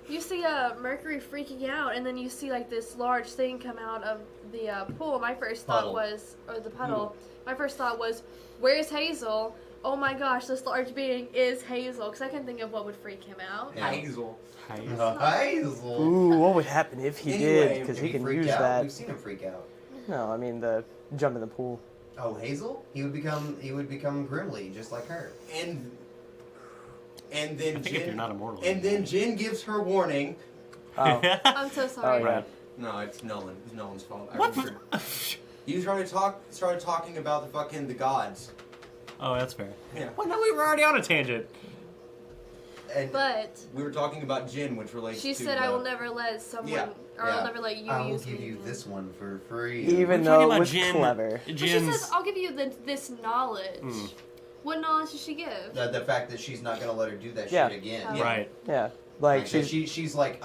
you see Mercury freaking out, and then you see like this large thing come out of the pool. My first thought Puddle. was, or the puddle. My first thought was, where's Hazel? Oh my gosh, this large being is Hazel. Because I couldn't think of what would freak him out. Yeah. Hazel. Hazel. Ooh, what would happen if he Anyway, did? Because If he can freaked use out. that. We've seen him freak out. No, I mean the jump in the pool. Oh, Hazel? He would become Grimly, just like her. And then I think if you're not immortal. And then Jin gives her warning. Oh, I'm so sorry. Oh, yeah. Right. No, it's Nolan. It's Nolan's fault. I What? remember. You started talking about the gods. Oh, that's fair. Yeah. Well, no, we were already on a tangent. And But We were talking about Jin, which relates she to said, "I will never let someone, Yeah. or I'll never let you I will use give me." you this one for free. even We're talking though it about was Jin. clever. But she Jin's. says, "I'll give you this knowledge." What knowledge did she give? The fact that she's not gonna let her do that Yeah. shit again. Oh. Right. Yeah, like So she's she's like,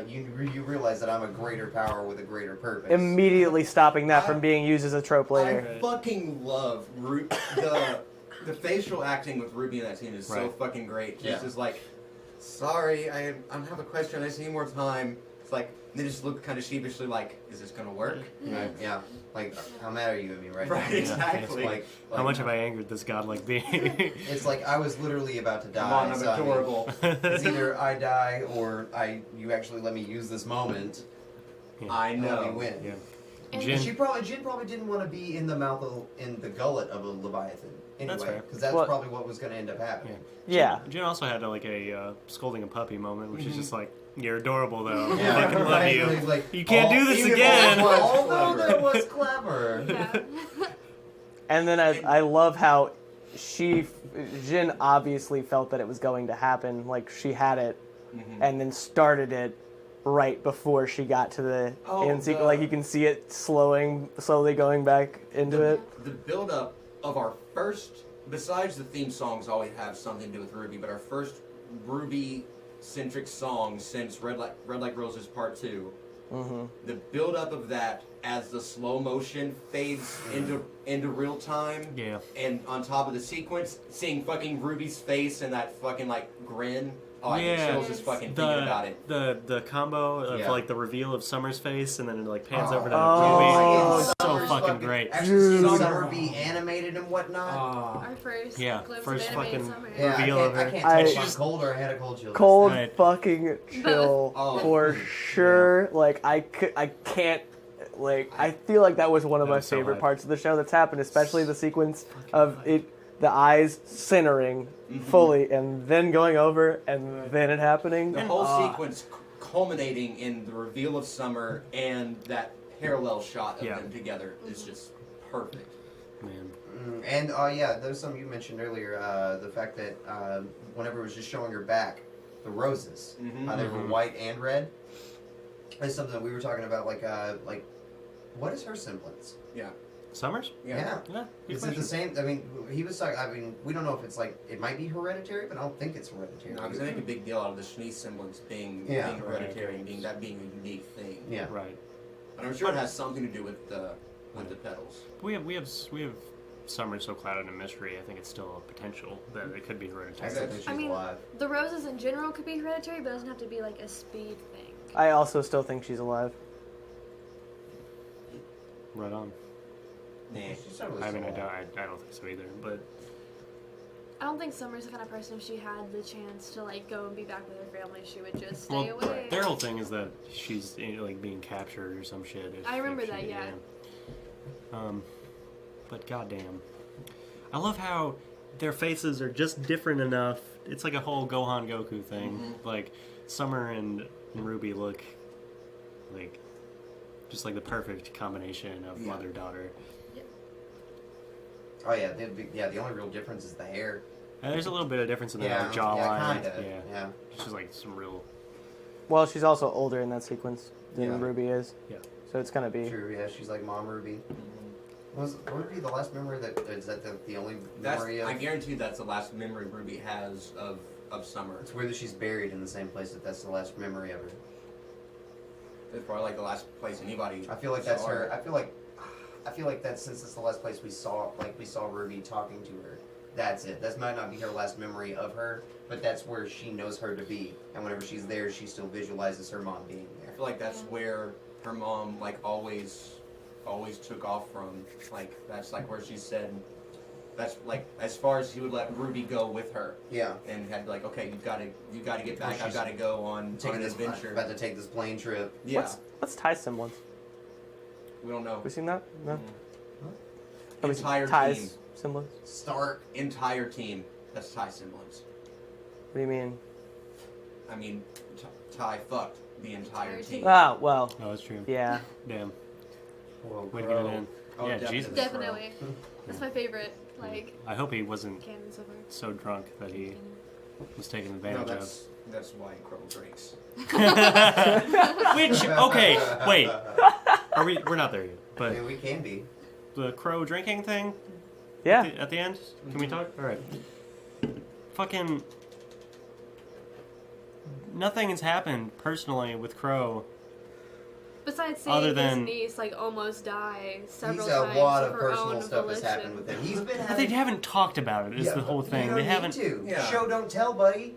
you realize that I'm a greater power with a greater purpose. immediately stopping that from being used as a trope later. I fucking love the facial acting with Ruby in that scene is so Right. fucking great. She's Yeah. just like, sorry, I have a question. I just need more time. It's like they just look kind of sheepishly like, is this gonna work? Right, yeah. Like, how mad are you at me right now? Right, Yeah. exactly. Like, How much have I angered this godlike being? It's like I was literally about to die. Come on, I'm so, I mean, adorable. it's either I die or you actually let me use this moment. I And let me know. win. Yeah. And Jin- Jin probably didn't want to be in the gullet of a leviathan That's anyway, fair. because that's Well- probably what was going to end up happening. Yeah. Jin also had like a scolding a puppy moment, which is just like, you're adorable though. Yeah, I fucking love right, you. like, You can't do this even if again. Although that was clever. Yeah. And then I love how Jin obviously felt that it was going to happen. Like she had it, and then started it right before she got to the Oh, end sequence. the- Like you can see it slowly going back into it. The build up of our first, besides the theme songs always have something to do with Ruby, but our first Ruby centric song since Red Like Roses Part 2. Mm-hmm. The build up of that as the slow motion fades into real time. Yeah. And on top of the sequence, seeing fucking Ruby's face and that fucking like grin. Oh, I get chills just fucking thinking about it. The combo of Yeah. like the reveal of Summer's face and then it like pans Oh. over to Oh. Ruby. It's So Summer's fucking great. Actually, seeing Dude. Summer be animated and whatnot. Our first Yeah, glimpse first of animated fucking- summer. Yeah, reveal I of can't her. tell if I- she's cold or I had a cold chill. Cold Right. fucking chill Oh. for sure. Like I can't. Like I feel like that was one of That my was so favorite hype. parts of the show that's happened, especially the sequence of it, the eyes centering fully and then going over and then it happening. The whole Ah. sequence culminating in the reveal of Summer and that parallel shot of Yeah. them together is just perfect. Man. And yeah, there's something you mentioned earlier. The fact that whenever it was just showing her back, the roses, Mhm. they were Mhm. white and red. That's something that we were talking about. Like what is her semblance? Yeah. Summers? Yeah. Yeah. Good Is it question. the same? I mean, he was talking. I mean, we don't know if it's like it might be hereditary, but I don't think it's hereditary. No, because I make a big deal out of the Shanice semblance being Yeah. being hereditary and being a unique thing. Yeah. Right. But I'm sure it has something to do with the petals. We have Summer so clouded in mystery. I think it's still a potential that it could be I hereditary. still think she's I mean, alive. the roses in general could be hereditary, but it doesn't have to be like a speed thing. I also still think she's alive. Right on. Nah. She's totally I mean, still alive. I don't think so either. But I don't think Summer's the kind of person, if she had the chance to like go and be back with her family, she would just stay well, away. their whole thing is that she's like being captured or some shit. I remember that, yeah. But goddamn, I love how their faces are just different enough. It's like a whole Gohan Goku thing. Like Summer and Ruby look like just like the perfect combination of Yeah. mother daughter. Oh yeah, the only real difference is the hair. And there's a little bit of difference in their Yeah, jawline. kinda. Yeah. It's just like some real. Well, she's also older in that sequence than Yeah. Ruby is. Yeah. So it's gonna be. True. Yeah, she's like Mom Ruby. Was Ruby the last memory that is that the only That's, memory of? I guarantee that's the last memory Ruby has of Summer. It's weird that she's buried in the same place that's the last memory of her. It's probably like the last place anybody. I feel like that's saw her. I feel like that's since it's the last place we saw Ruby talking to her. That's it. That might not be her last memory of her, but that's where she knows her to be. And whenever she's there, she still visualizes her mom being I there. feel like that's where her mom like always took off from. Like that's like where she said that's like as far as she would let Ruby go with her Yeah. and had like, okay, you gotta get back. She's I've got to go on Taking an this adventure. about to take this plane trip. Yeah, What's Ty's semblance? we don't know. Have we seen that? No. Mm. Have we seen Entire Ty's team. semblance? Stark. Entire team. That's Ty semblance. What do you mean? I mean, Ty fucked the entire team. Ah, well, Oh, that's true. yeah. Damn. Whoa, Way to get it in. Oh, Yeah, definitely. Jesus. Definitely. That's my favorite, like, I hope he wasn't canon so far. so drunk that he was taken No, advantage that's why Crow drinks. of. Which, okay, wait. We're not there yet. I But mean, we can be. the crow drinking thing, Yeah. At the end? Can we talk? All right. Fucking... Nothing has happened personally with Crow. Besides seeing Other his than- niece like almost die several He's a times lot of of her personal own stuff has volition. happened with him. He's been But they having... haven't talked about it, is Yeah, the whole but thing. You don't They need haven't... to. Yeah. Show, don't tell, buddy.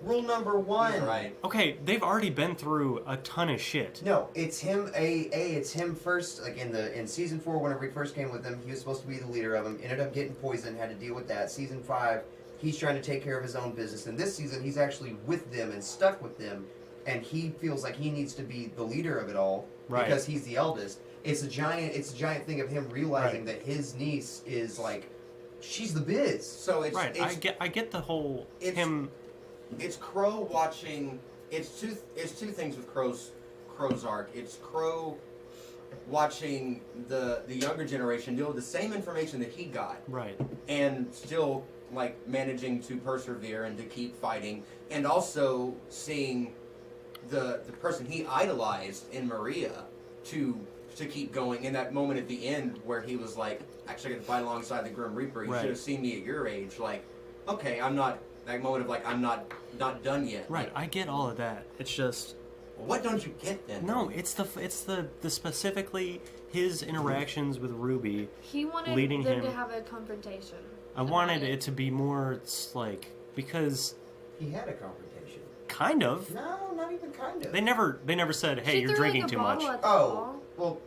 Rule number one. He's right. Okay, they've already been through a ton of shit. No, it's him. It's him first. Like in season 4, whenever he first came with them, he was supposed to be the leader of them. Ended up getting poisoned. Had to deal with that. Season 5, he's trying to take care of his own business. And this season, he's actually with them and stuck with them, and he feels like he needs to be the leader of it all Right. because he's the eldest. It's a giant thing of him realizing Right. that his niece is like, she's the biz. So it's Right, It's, I get the whole it's- him... It's Crow watching. It's two things with Crow's arc. It's Crow watching the younger generation deal with the same information that he got, Right. and still like managing to persevere and to keep fighting, and also seeing the person he idolized in Maria to keep going. In that moment at the end where he was like, actually, I get to fight alongside the Grim Reaper. You Right. should have seen me at your age. Like, okay, I'm not. That moment of like, I'm not done yet. Right, Like, I get all of that. It's just... what don't you get then? No, it's the specifically his interactions with Ruby. He wanted Leading them him- to have a confrontation. I wanted it to be more like, because He had a confrontation. kind of No, not even kind of. they never said, hey, She you're threw, drinking like, a too much. bottle At the Oh, wall. well,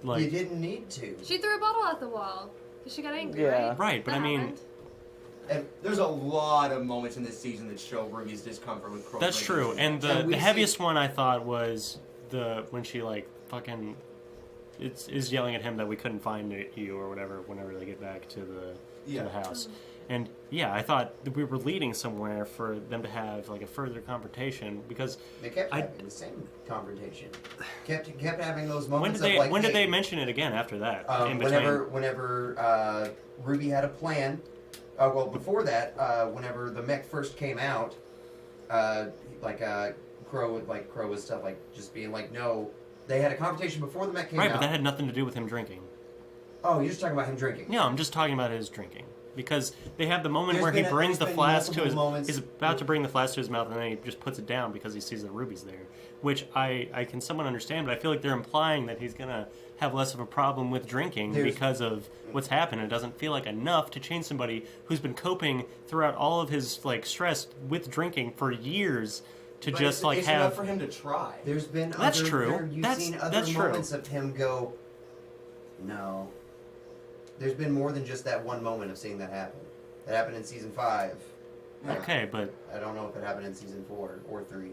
you Like, didn't need to. She threw a bottle at the wall because she got angry. Yeah. Right, but That I mean- happened. And There's a lot of moments in this season that show Ruby's discomfort with Crow. that's true. And And we the see- heaviest one I thought was when she like fucking is yelling at him that we couldn't find you or whatever whenever they get back to the house. And yeah, I thought that we were leading somewhere for them to have like a further confrontation because they kept I- having the same confrontation. Kept having those when moments did they of like, when did hey, they mention it again after that? In between? whenever Ruby had a plan. Well, before that, whenever the mech first came out, Crow was stuff like just being like, no. They had a confrontation before the mech came Right, out. but that had nothing to do with him drinking. Oh, you're just talking about him drinking. No, I'm just talking about his drinking. Because they have the moment There's where he been- brings the there's been flask to multiple his... moments- He's about to bring the flask to his mouth and then he just puts it down because he sees that Ruby's there. Which I can somewhat understand, but I feel like they're implying that he's going to have less of a problem with drinking There's- because of what's happened. It doesn't feel like enough to change somebody who's been coping throughout all of his like stress with drinking for years to But just like it's enough have... for him to try. There's been That's other, true. You've That's- seen other that's true. moments of him go, no. There's been more than just that one moment of seeing that happen. That happened in season 5. Okay, but... I don't know if it happened in season 4 or 3.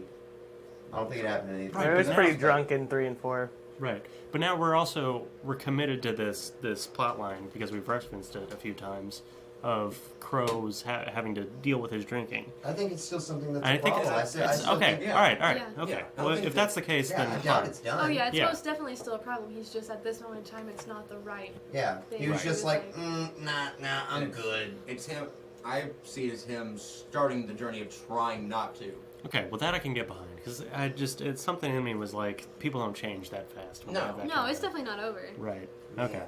I don't think it happened in either. Right, It was but pretty now- drunk in 3 and 4. Right, but now we're committed to this plot line because we've referenced it a few times of Crow's having to deal with his drinking. I think it's still something that's I a think problem. I it's still okay. think- yeah. All right, Yeah. okay. Yeah, I don't Well, think if that- that's the case, Yeah, then I doubt fine. it's done. Oh yeah, it's Yeah. most definitely still a problem. He's just at this moment in time, it's not the right. Yeah, Thing. he was Right. just He like, was nah, I'm good. It's him. I see it as him starting the journey of trying not to. Okay, well that I can get behind because it's something in me was like people don't change that fast. when they No. have that No, kind it's of- definitely not over. right. Okay.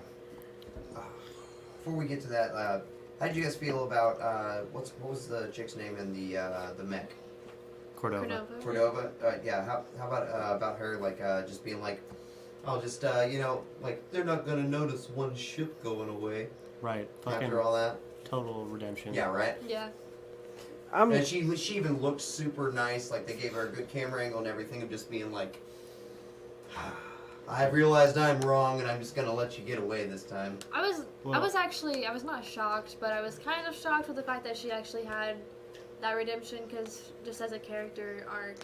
Before we get to that, how did you guys feel about what was the chick's name in the mech? Cordova. Cordova? Yeah. How about her like just being like, I'll just like they're not gonna notice one ship going away Right. Fucking after all that. total redemption. Yeah, right. Yeah. And she even looked super nice. Like they gave her a good camera angle and everything of just being like, I've realized I'm wrong and I'm just gonna let you get away this time. I was Well- I was not shocked, but I was kind of shocked with the fact that she actually had that redemption because just as a character arc.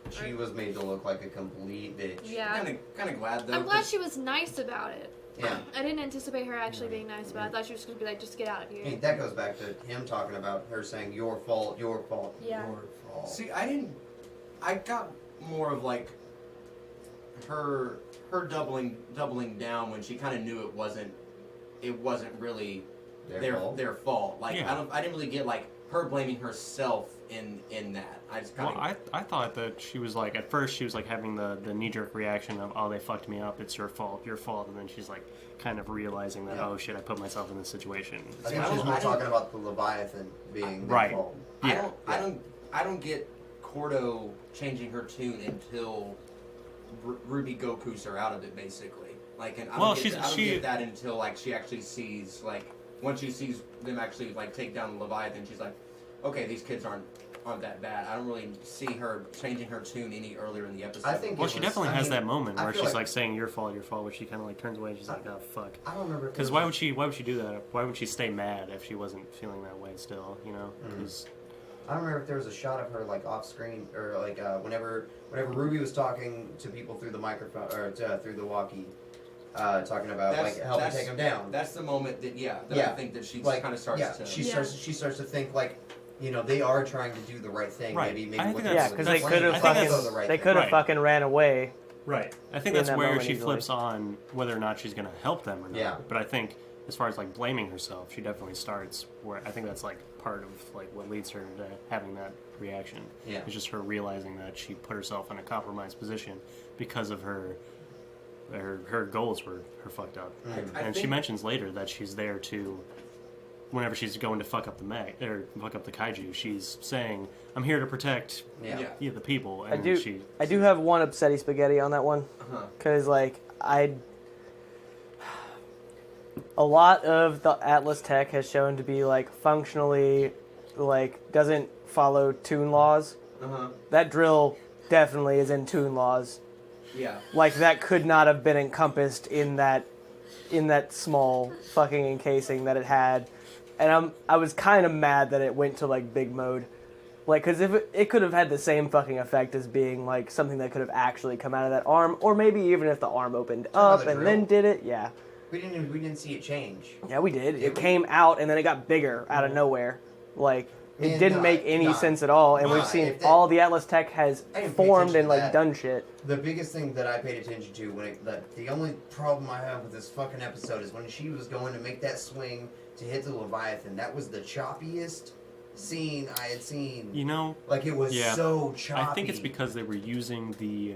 She was made to look like a complete bitch. Yeah. Kind of glad though. I'm glad 'cause she was nice about it. Yeah. I didn't anticipate her actually being nice about it. I thought she was going to be like, just get out of I here. mean, that goes back to him talking about her saying, your fault, your fault, Yeah. your fault. See, I got more of like her doubling down when she kind of knew it wasn't really Their fault. their fault. Like Yeah. I didn't really get like her blaming herself in that. I just kind Well, of I thought that she was like, at first she was like having the knee-jerk reaction of, oh, they fucked me up, it's your fault, and then she's like kind of realizing that, Yeah. oh shit, I put myself in this situation. I think she's more talking about the Leviathan being their Right. fault. Yeah. I don't get Cordo changing her tune until Ruby Gokus are out of it, basically. Like, and I don't get that until like she actually sees, like, once she sees them actually like take down the Leviathan, she's like, okay, these kids aren't that bad. I don't really see her changing her tune any earlier in the episode. I think Well, it she was- definitely I has mean, that moment I where feel she's like saying your fault, where she kind of like turns away and she's like, oh fuck. I don't remember. Because why would she do that? Why would she stay mad if she wasn't feeling that way still? You know? 'Cause- I don't remember if there was a shot of her like off screen or like whenever Ruby was talking to people through the microphone or through the walkie, talking about like helping take him down. That's the moment that I think that she like, kind of starts to. She starts to think like, you know, they are trying to do the right thing. Right. Maybe I what think they're Yeah, that's- doing because is they right. could have I think fucking that's the right they thing. could have Right. fucking ran away. Right. I think in that's that where moment she easily. flips on whether or not she's going to help them or not. Yeah. But I think as far as like blaming herself, she definitely starts where I think that's like part of like what leads her to having that reaction. Yeah. It's just her realizing that she put herself in a compromised position because of her goals were fucked up. Mm. And she mentions later that she's there to whenever she's going to fuck up the kaiju, she's saying, "I'm here to protect Yeah. the people." I And do. I do have one upsetty spaghetti on that one, Uh-huh. because like a lot of the Atlas tech has shown to be like functionally like doesn't follow tune laws. Uh-huh. That drill definitely is in tune laws. Yeah. Like that could not have been encompassed in that small fucking encasing that it had. And I was kind of mad that it went to like big mode. Like, because if it could have had the same fucking effect as being like something that could have actually come out of that arm, or maybe even if the arm opened up Another and then drill? did it, yeah. We didn't see it change. Yeah, we did. Did It we? came out and then it got bigger out of nowhere. Like, it Man, didn't nah, make any nah, sense at all. And nah, we've seen if that- all the Atlas tech has I didn't pay formed attention and to like that. done shit. The biggest thing that I paid attention to the only problem I have with this fucking episode is when she was going to make that swing to hit the Leviathan. That was the choppiest scene I had seen. You know, Like it was Yeah. so choppy. I think it's because they were using the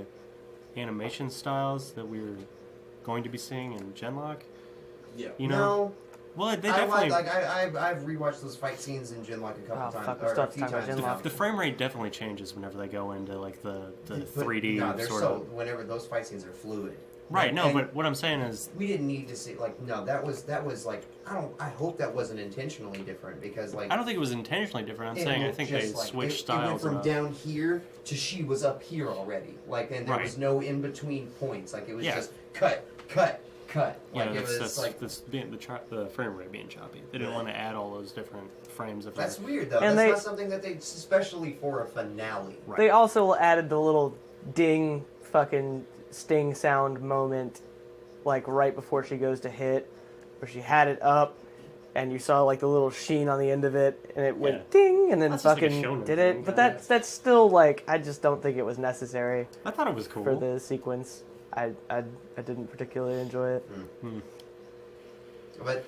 animation styles that we were going to be seeing in Genlock. Yeah. You know, No, well, they I definitely I've rewatched those fight scenes in Genlock a couple Oh, times fuck, or a stop few talking about times. Genlock. now. the frame rate definitely changes whenever they go into like the But, 3D no, they're sort so of. whenever those fight scenes are fluid. Right. No, And but what I'm saying is, we didn't need to see like no that was like I hope that wasn't intentionally different because like I don't think it was intentionally different. I'm it saying I looked think they just like- switched it styles. went from enough. down here to she was up here already. Like and there Right. was no in between points. Like it was Yeah. just cut. Yeah, Like it was that's like the frame rate being choppy. They didn't Yeah. want to add all those different frames of that's her. weird though. And That's they- not something that they especially for a finale. Right. They also added the little ding fucking sting sound moment, like right before she goes to hit, where she had it up, and you saw like the little sheen on the end of it, and it went Yeah. ding, and then That's just like a fucking shonen did thing, it. But kinda. that's still like I just don't think it was necessary I thought it was cool. for the sequence. I didn't particularly enjoy it. But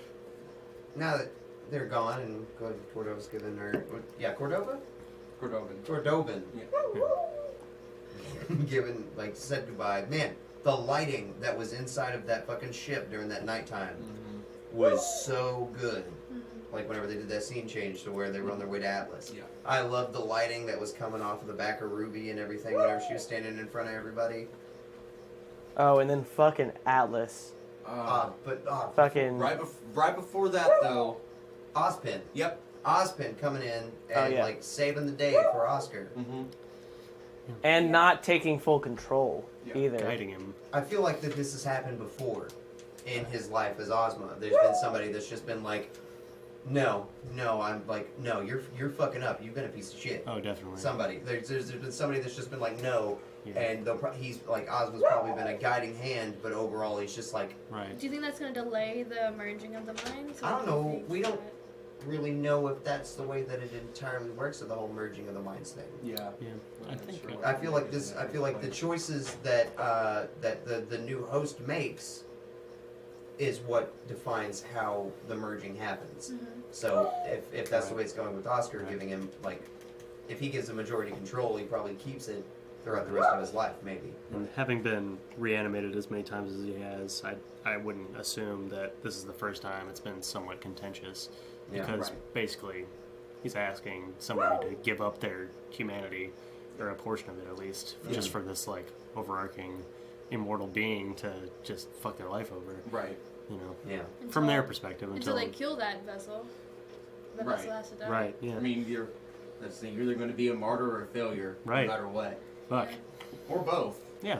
now that they're gone and Cordova's given her Cordova? Cordovan. Cordovan. Yeah. Given like said goodbye. Man, the lighting that was inside of that fucking ship during that nighttime was so good. Like whenever they did that scene change to where they were on their way to Atlas. Yeah. I loved the lighting that was coming off of the back of Ruby and everything whenever she was standing in front of everybody. Oh, and then fucking Atlas, fucking Right before that though. Ozpin. Yep. Ozpin coming in Oh, and yeah. like saving the day for Oscar. Mm-hmm. and not taking full control Yeah, either. Guiding him. I feel like that this has happened before in his life as Ozma. There's been somebody that's just been like, no, I'm like, no, you're fucking up. You've been a piece of shit. Oh, definitely. Somebody. There's been somebody that's just been like, no, Yeah. and he's like, Ozma's probably been a guiding hand, but overall he's just like, Right. Do you think that's going to delay the merging of the minds? I don't or do you know. think We don't that- really know if that's the way that it entirely works of the whole merging of the minds thing. Yeah. Yeah. I think. I feel like the choices that that the new host makes is what defines how the merging happens. Mm-hmm. So if that's the Right. way it's going with Oscar, Right. giving him like, if he gives a majority control, he probably keeps it throughout the rest of his life, maybe. And having been reanimated as many times as he has, I wouldn't assume that this is the first time it's been somewhat contentious. Yeah, Because right. basically, he's asking somebody to give up their humanity, or a portion of it at least, just for this like overarching immortal being to just fuck their life over. Right. You know, Yeah. from their perspective, Until they kill that vessel. The Right. vessel has to die. Right. Yeah. I mean, that's the thing. You're either going to be a martyr or a failure, Right. no matter what, Fuck. or both. Yeah.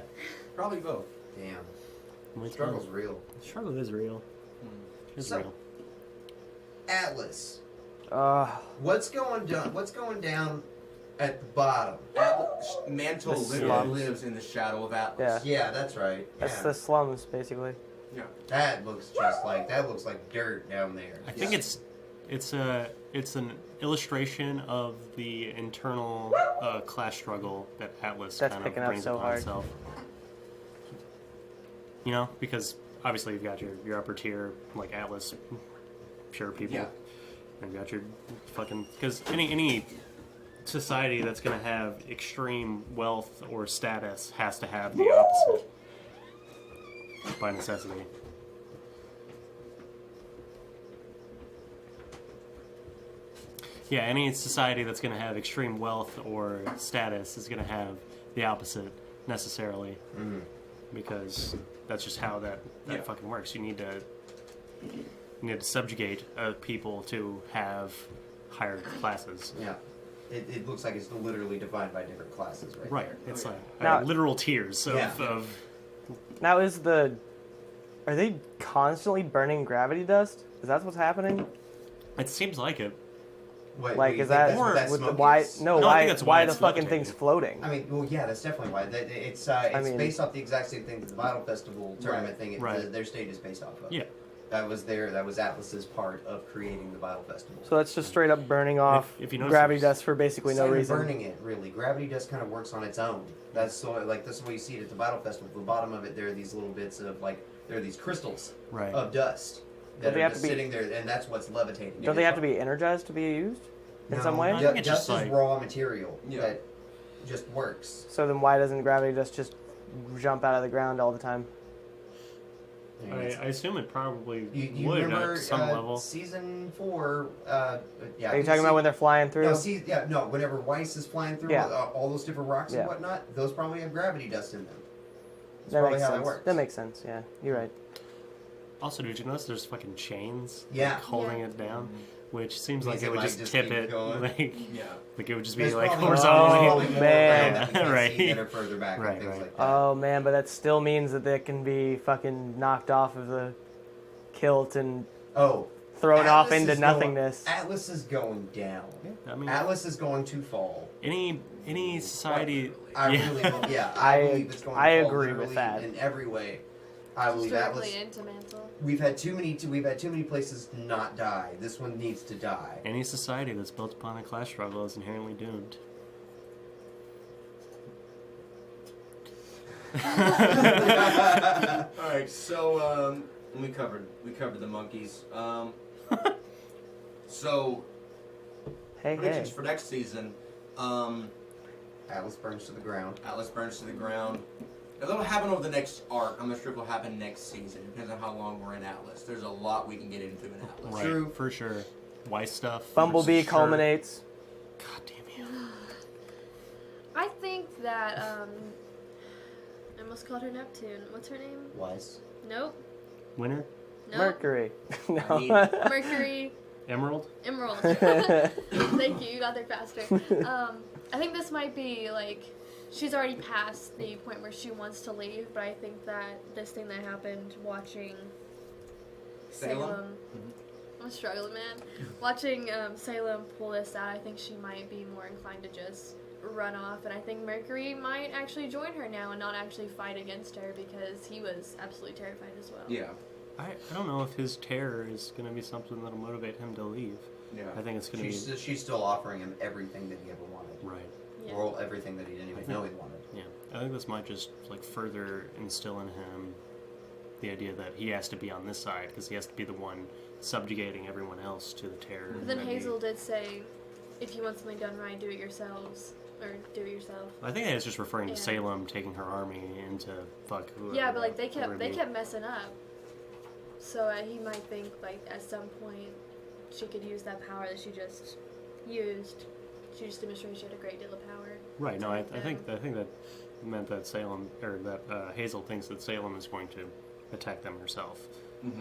Probably both. Damn. Which Struggle's real. The struggle is real. It's So- real. Atlas. Uh, What's going down? What's going down at the bottom? Mantle The literally slums. lives in the shadow of Atlas. Yeah, that's right. that's Yeah. the slums, basically. Yeah. That looks like dirt down there. I think it's an illustration of the internal class struggle that Atlas That's kind picking of up brings so upon hard. itself. You know, because obviously you've got your upper tier like Atlas, pure people. Yeah. And you've got your fucking because any society that's going to have extreme wealth or status has to have the opposite by necessity. Yeah, any society that's going to have extreme wealth or status is going to have the opposite necessarily, because that's just how that Yeah. fucking works. You need to subjugate people to have higher classes. Yeah. It looks like it's literally defined by different classes, right? Right. there. It's like Now- literal tiers of, Yeah. of Now, are they constantly burning gravity dust? Is that what's happening? it seems like it. What, Like, you is think that that's what that with the smoke why? is? No, No, I why? think that's Why why the it's fucking levitating. thing's floating? I mean, well, yeah, that's definitely why. It's mean- based off the exact same thing that the Vital Festival tournament thing. Right. Their stage is based off of. Yeah. That was Atlas's part of creating the Vital Festival. So that's just straight up burning off if you notice gravity it's- dust for basically It's no not even reason. burning it, really. Gravity dust kind of works on its own. That's the way you see it at the Vital Festival. At the bottom of it, there are these little bits of there are these crystals Right. of dust that Don't they are have just to be- sitting there, and that's what's levitating. Don't they have to be energized to be used in some way? I think it's Dust just is like- raw material Yeah. that just works. So then why doesn't gravity dust just jump out of the ground all the time? I mean, I assume it probably you would remember at some level. season 4? Yeah. Are you talking about when they're flying through? No, whenever Weiss is flying through Yeah. all those different rocks Yeah. and whatnot, those probably have gravity dust in them. That's That probably makes how sense. that works. That makes sense. Yeah, you're right. Also, did you notice there's fucking chains Yeah. like, holding Yeah. it down? Which seems Means like it it would might just just tip keep it. going. Like, Yeah. like it would just be There's like probably horizontally. probably more man. around that we can't Right. see that are further back Right, and things right. like that. Oh man, but that still means that they can be fucking knocked off of the kilt and Oh, thrown off Atlas into is going- nothingness. Atlas is going down. I mean, Atlas is going to fall. any society. I yeah. really, yeah, I- I believe it's going to I fall agree with literally that. in every way. I believe Atlas. Strictly into Mantle. We've had too many places not die. This one needs to die. Any society that's built upon a class struggle is inherently doomed. All right, so we covered the monkeys. So Hey, hey. predictions for next season. Atlas burns to the ground. Atlas burns to the ground. Now, that'll happen over the next arc. I'm not sure if it'll happen next season. It depends on how long we're in Atlas. There's a lot we can get into in Atlas. Right, True. for sure. Weiss stuff. Bumblebee Sure. culminates. God damn it. I think that I almost called her Neptune. What's her name? Weiss. Nope. Winner? Nope. Mercury. I no. mean, Mercury. Emerald? Emerald. Thank you. You got there faster. I think this might be like she's already past the point where she wants to leave, but I think that this thing that happened watching Salem. I'm struggling, man. Watching Salem pull this out, I think she might be more inclined to just run off, and I think Mercury might actually join her now and not actually fight against her because he was absolutely terrified as well. yeah. I don't know if his terror is going to be something that'll motivate him to leave. Yeah. I think it's going to be... She's still offering him everything that he ever wanted. Right. Yeah. Or everything that he didn't even know he wanted. Yeah. I think this might just, like, further instill in him the idea that he has to be on this side because he has to be the one subjugating everyone else to the terror. But then that he- Hazel did say, if you want something done right, do it yourselves. Or do it yourself. I think it's just referring to Yeah. Salem taking her army into fuck whoever. Yeah, but like they RWBY. kept messing up. So he might think like at some point she could use that power that she just used. She just demonstrated she had a great deal of power. Right. No, to I take think them. that meant that Salem or that Hazel thinks that Salem is going to attack them herself,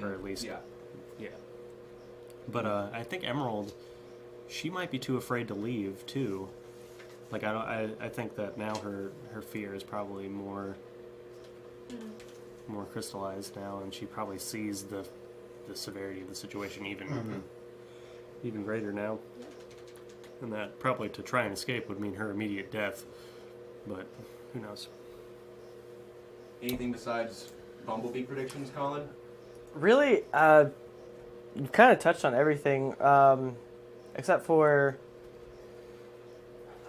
or at least Yeah. yeah. But I think Emerald, she might be too afraid to leave too. Like I think that now her fear is probably more crystallized now, and she probably sees the severity of the situation even greater now. And that probably to try and escape would mean her immediate death. But who knows? Anything besides Bumblebee predictions, Colin? Really, you kind of touched on everything, except for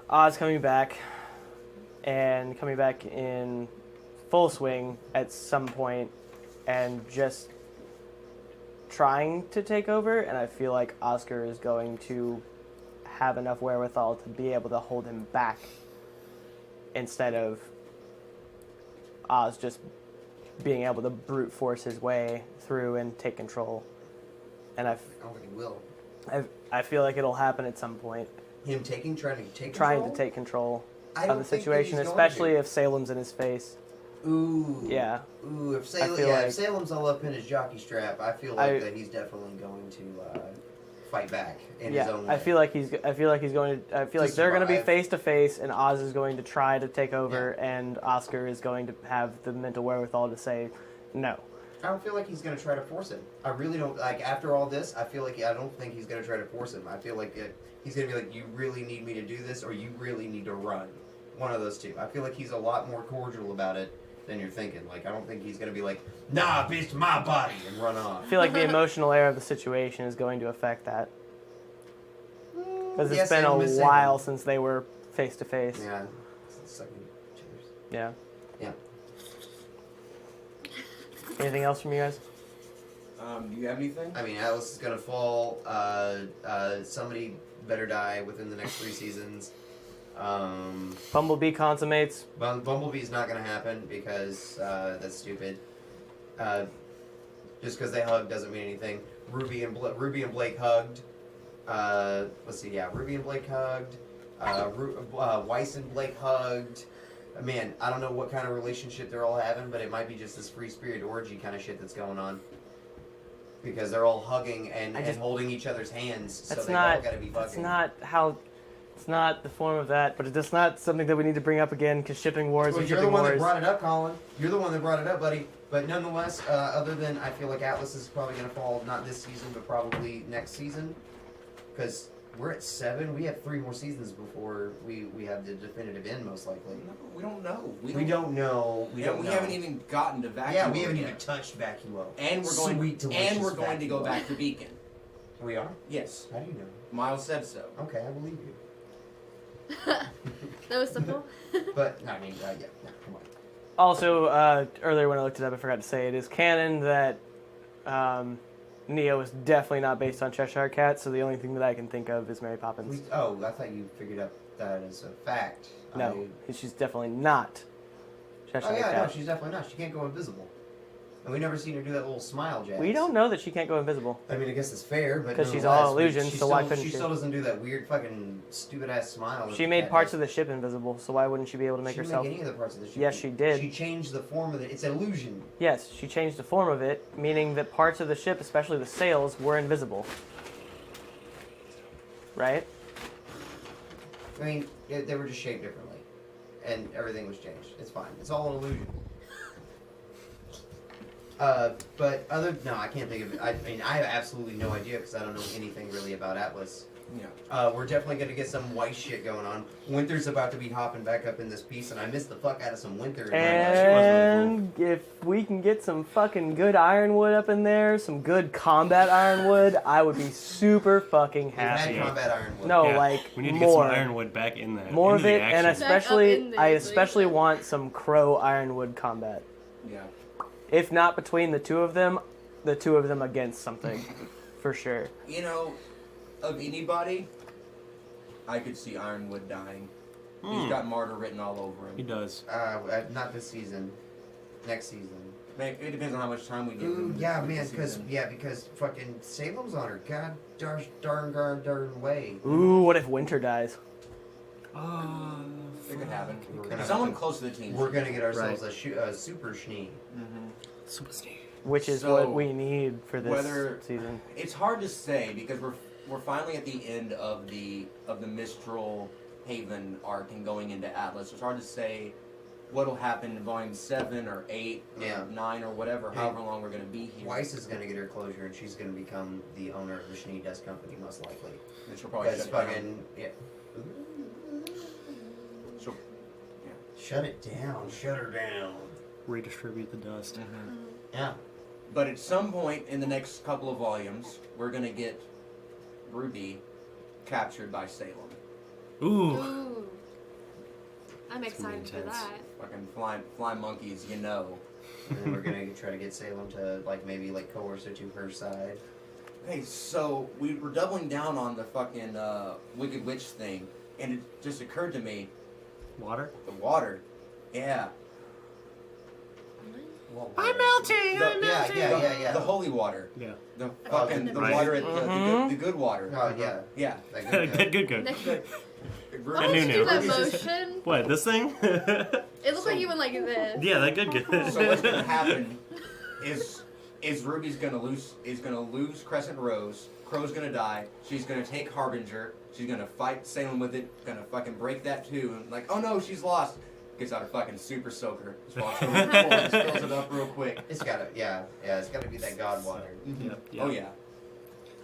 Oz coming back in full swing at some point and just trying to take over, and I feel like Oscar is going to have enough wherewithal to be able to hold him back instead of Oz just being able to brute force his way through and take control. And I don't think he will. I feel like it'll happen at some point. Him trying to Trying to take control I of don't the think that situation, he's going especially to. if Salem's in his face. Ooh. Yeah. Ooh, if I feel like- if Salem's all up in his jockey strap, I feel like that he's definitely going to fight back in his own way. I feel like they're going to be survive. face to face, and Oz is going to try to take over, and Oscar is going to have the mental wherewithal to say no. I don't feel like he's going to try to force him. I really don't. Like, after all this, I don't think he's going to try to force him. I feel like he's going to be like, you really need me to do this, or you really need to run. One of those two. I feel like he's a lot more cordial about it than you're thinking. Like, I don't think he's going to be like, nah, bitch, my body, and run off. I feel like the emotional air of the situation is going to affect that. Because it's been a while since they were face to face. Yeah. It's the second chairs. Yeah. Yeah. Anything else from you guys? Do you have anything? I mean, Atlas is going to fall. Somebody better die within the next 3 seasons. Bumblebee consummates. Bumblebee's not going to happen because that's stupid. Just because they hugged doesn't mean anything. Ruby and Blake hugged. Let's see, yeah, Ruby and Blake hugged. Weiss and Blake hugged. Man, I don't know what kind of relationship they're all having, but it might be just this free spirit orgy kind of shit that's going on. Because they're all hugging and holding each other's hands, so they all gotta be fucking. It's not the form of that, but it's not something that we need to bring up again, because shipping wars Well, and you're the shipping one that wars. brought it up, Colin. You're the one that brought it up, buddy. But nonetheless, other than I feel like Atlas is probably going to fall not this season, but probably next season. Because we're at 7. We have 3 more seasons before we have the definitive end, most likely. No, we don't know. We don't know. We haven't even gotten to Vacuum. Yeah, we haven't yet. even touched Vacuo. And we're going. Sweet, delicious And we're going to go Vacuo. back to Beacon. We are? Yes, How do you know? Miles said so. Okay, I believe you. That was simple. But, I mean, yeah, no, come on. Also, earlier when I looked it up, I forgot to say it is canon that Neo is definitely not based on Cheshire Cat, so the only thing that I can think of is Mary Poppins. I thought you figured out that as a fact. No, she's definitely not Cheshire Oh, yeah, Cat. no, she's definitely not. She can't go invisible. And we never seen her do that little smile, Jack. We don't know that she can't go invisible. I mean, I guess it's fair, but 'Cause she's all nonetheless, illusion, she so why still- couldn't she she? still doesn't do that weird fucking stupid ass smile. that She the made cat parts does. of the ship invisible, so why wouldn't she be able to make She didn't herself? make any of the parts of the ship. Yes, she did. She changed the form of it. It's illusion. Yes, she changed the form of it, meaning that parts of the ship, especially the sails, were invisible. Right? I mean, they were just shaped differently, and everything was changed. It's fine. It's all an illusion. But I can't think of it. I mean, I have absolutely no idea because I don't know anything really about Atlas. Yeah. We're definitely going to get some white shit going on. Winter's about to be hopping back up in this piece, and I missed the fuck out of some Winter. She was really And if we can get some fucking good ironwood up in there, some good combat ironwood, I would be super fucking cool. We had happy. combat ironwood. No, Yeah, like we need to more. get some ironwood back in that. More into of the it, and action. Back up in I there, especially please. want some crow ironwood combat. Yeah. If not between the two of them against something, for sure. You know, of anybody, I could see Ironwood dying. He's got martyr written all over He him. does. Not this season. Next season. It depends on how much time we give Ooh, him. yeah, this man, season. because fucking Salem's on her darn way. Ooh, what if Winter dies? Oh, It could happen. We're gonna Someone have to- close to the team. We're gonna get ourselves a super Schnee. super sneaky. Which is So, what we need for this whether- season. It's hard to say because we're finally at the end of the Mistral Haven arc and going into Atlas. It's hard to say what'll happen in volume 7 or 8 Yeah. or 9 or whatever, however long we're gonna be here. Weiss is gonna get her closure, and she's gonna become the owner of the Schnee Dust Company, most likely. And she'll probably Because shut it down. fucking She'll- shut it down, shut her down. Redistribute the dust. Yeah. But at some point in the next couple of volumes, we're gonna get Ruby captured by Salem. Ooh. Ooh. I'm It's gonna be excited for intense. that. Fucking flying monkeys, you know. And then we're gonna try to get Salem to maybe coerce her to her side. Hey, so we were doubling down on the fucking Wicked Witch thing, and it just occurred to me, Water? the water. Yeah. Well, I'm melting! I'm melting! Yeah. The holy water. Yeah. The fucking the right. water at Mhm. the good water. Oh yeah. Yeah. That good, good. Next, Ruby- why don't you new. do that motion? What, this thing? It looks like you went like this. Yeah, that good. So what's gonna happen is Ruby's gonna lose Crescent Rose. Crow's gonna die. She's gonna take Harbinger. She's gonna fight Salem with it. Gonna fucking break that too. And oh no, she's lost. Gets out her fucking super soaker. Just walks over to the pool and just fills it up real quick. It's gotta it's gotta be that god water. Yeah. Oh yeah.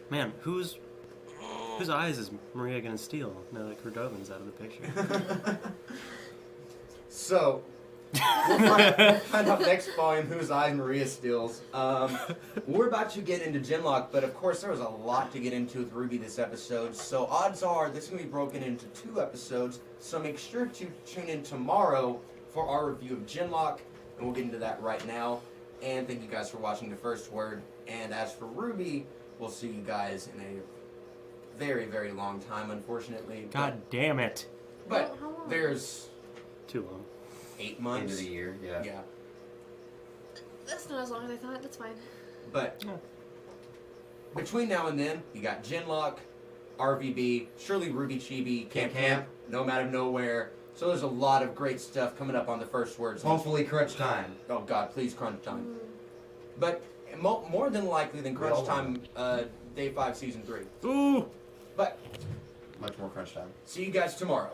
Man, whose eyes is Maria gonna steal now that Cordovan's out of the picture? So, we'll find out next volume whose eyes Maria steals. We're about to get into Genlock, but of course there was a lot to get into with Ruby this episode, so odds are this is going to be broken into 2 episodes, so make sure to tune in tomorrow for our review of Genlock, and we'll get into that right now. And thank you guys for watching The First Word, and as for Ruby, we'll see you guys in a very, very long time, unfortunately. God damn it. But How long? there's Too long. 8 End months. of the year, yeah. Yeah. That's not as long as I thought. That's fine. But Yeah. between now and then, you got Genlock, RWB, surely Ruby Chibi, Camp, Nomad of Nowhere. So there's a lot of great stuff coming up on The First Words. Hopefully crunch time. Oh God, please crunch time. But more than likely than crunch Well, time, Day 5, Season 3. Ooh! But Much more crunch time. see you guys tomorrow.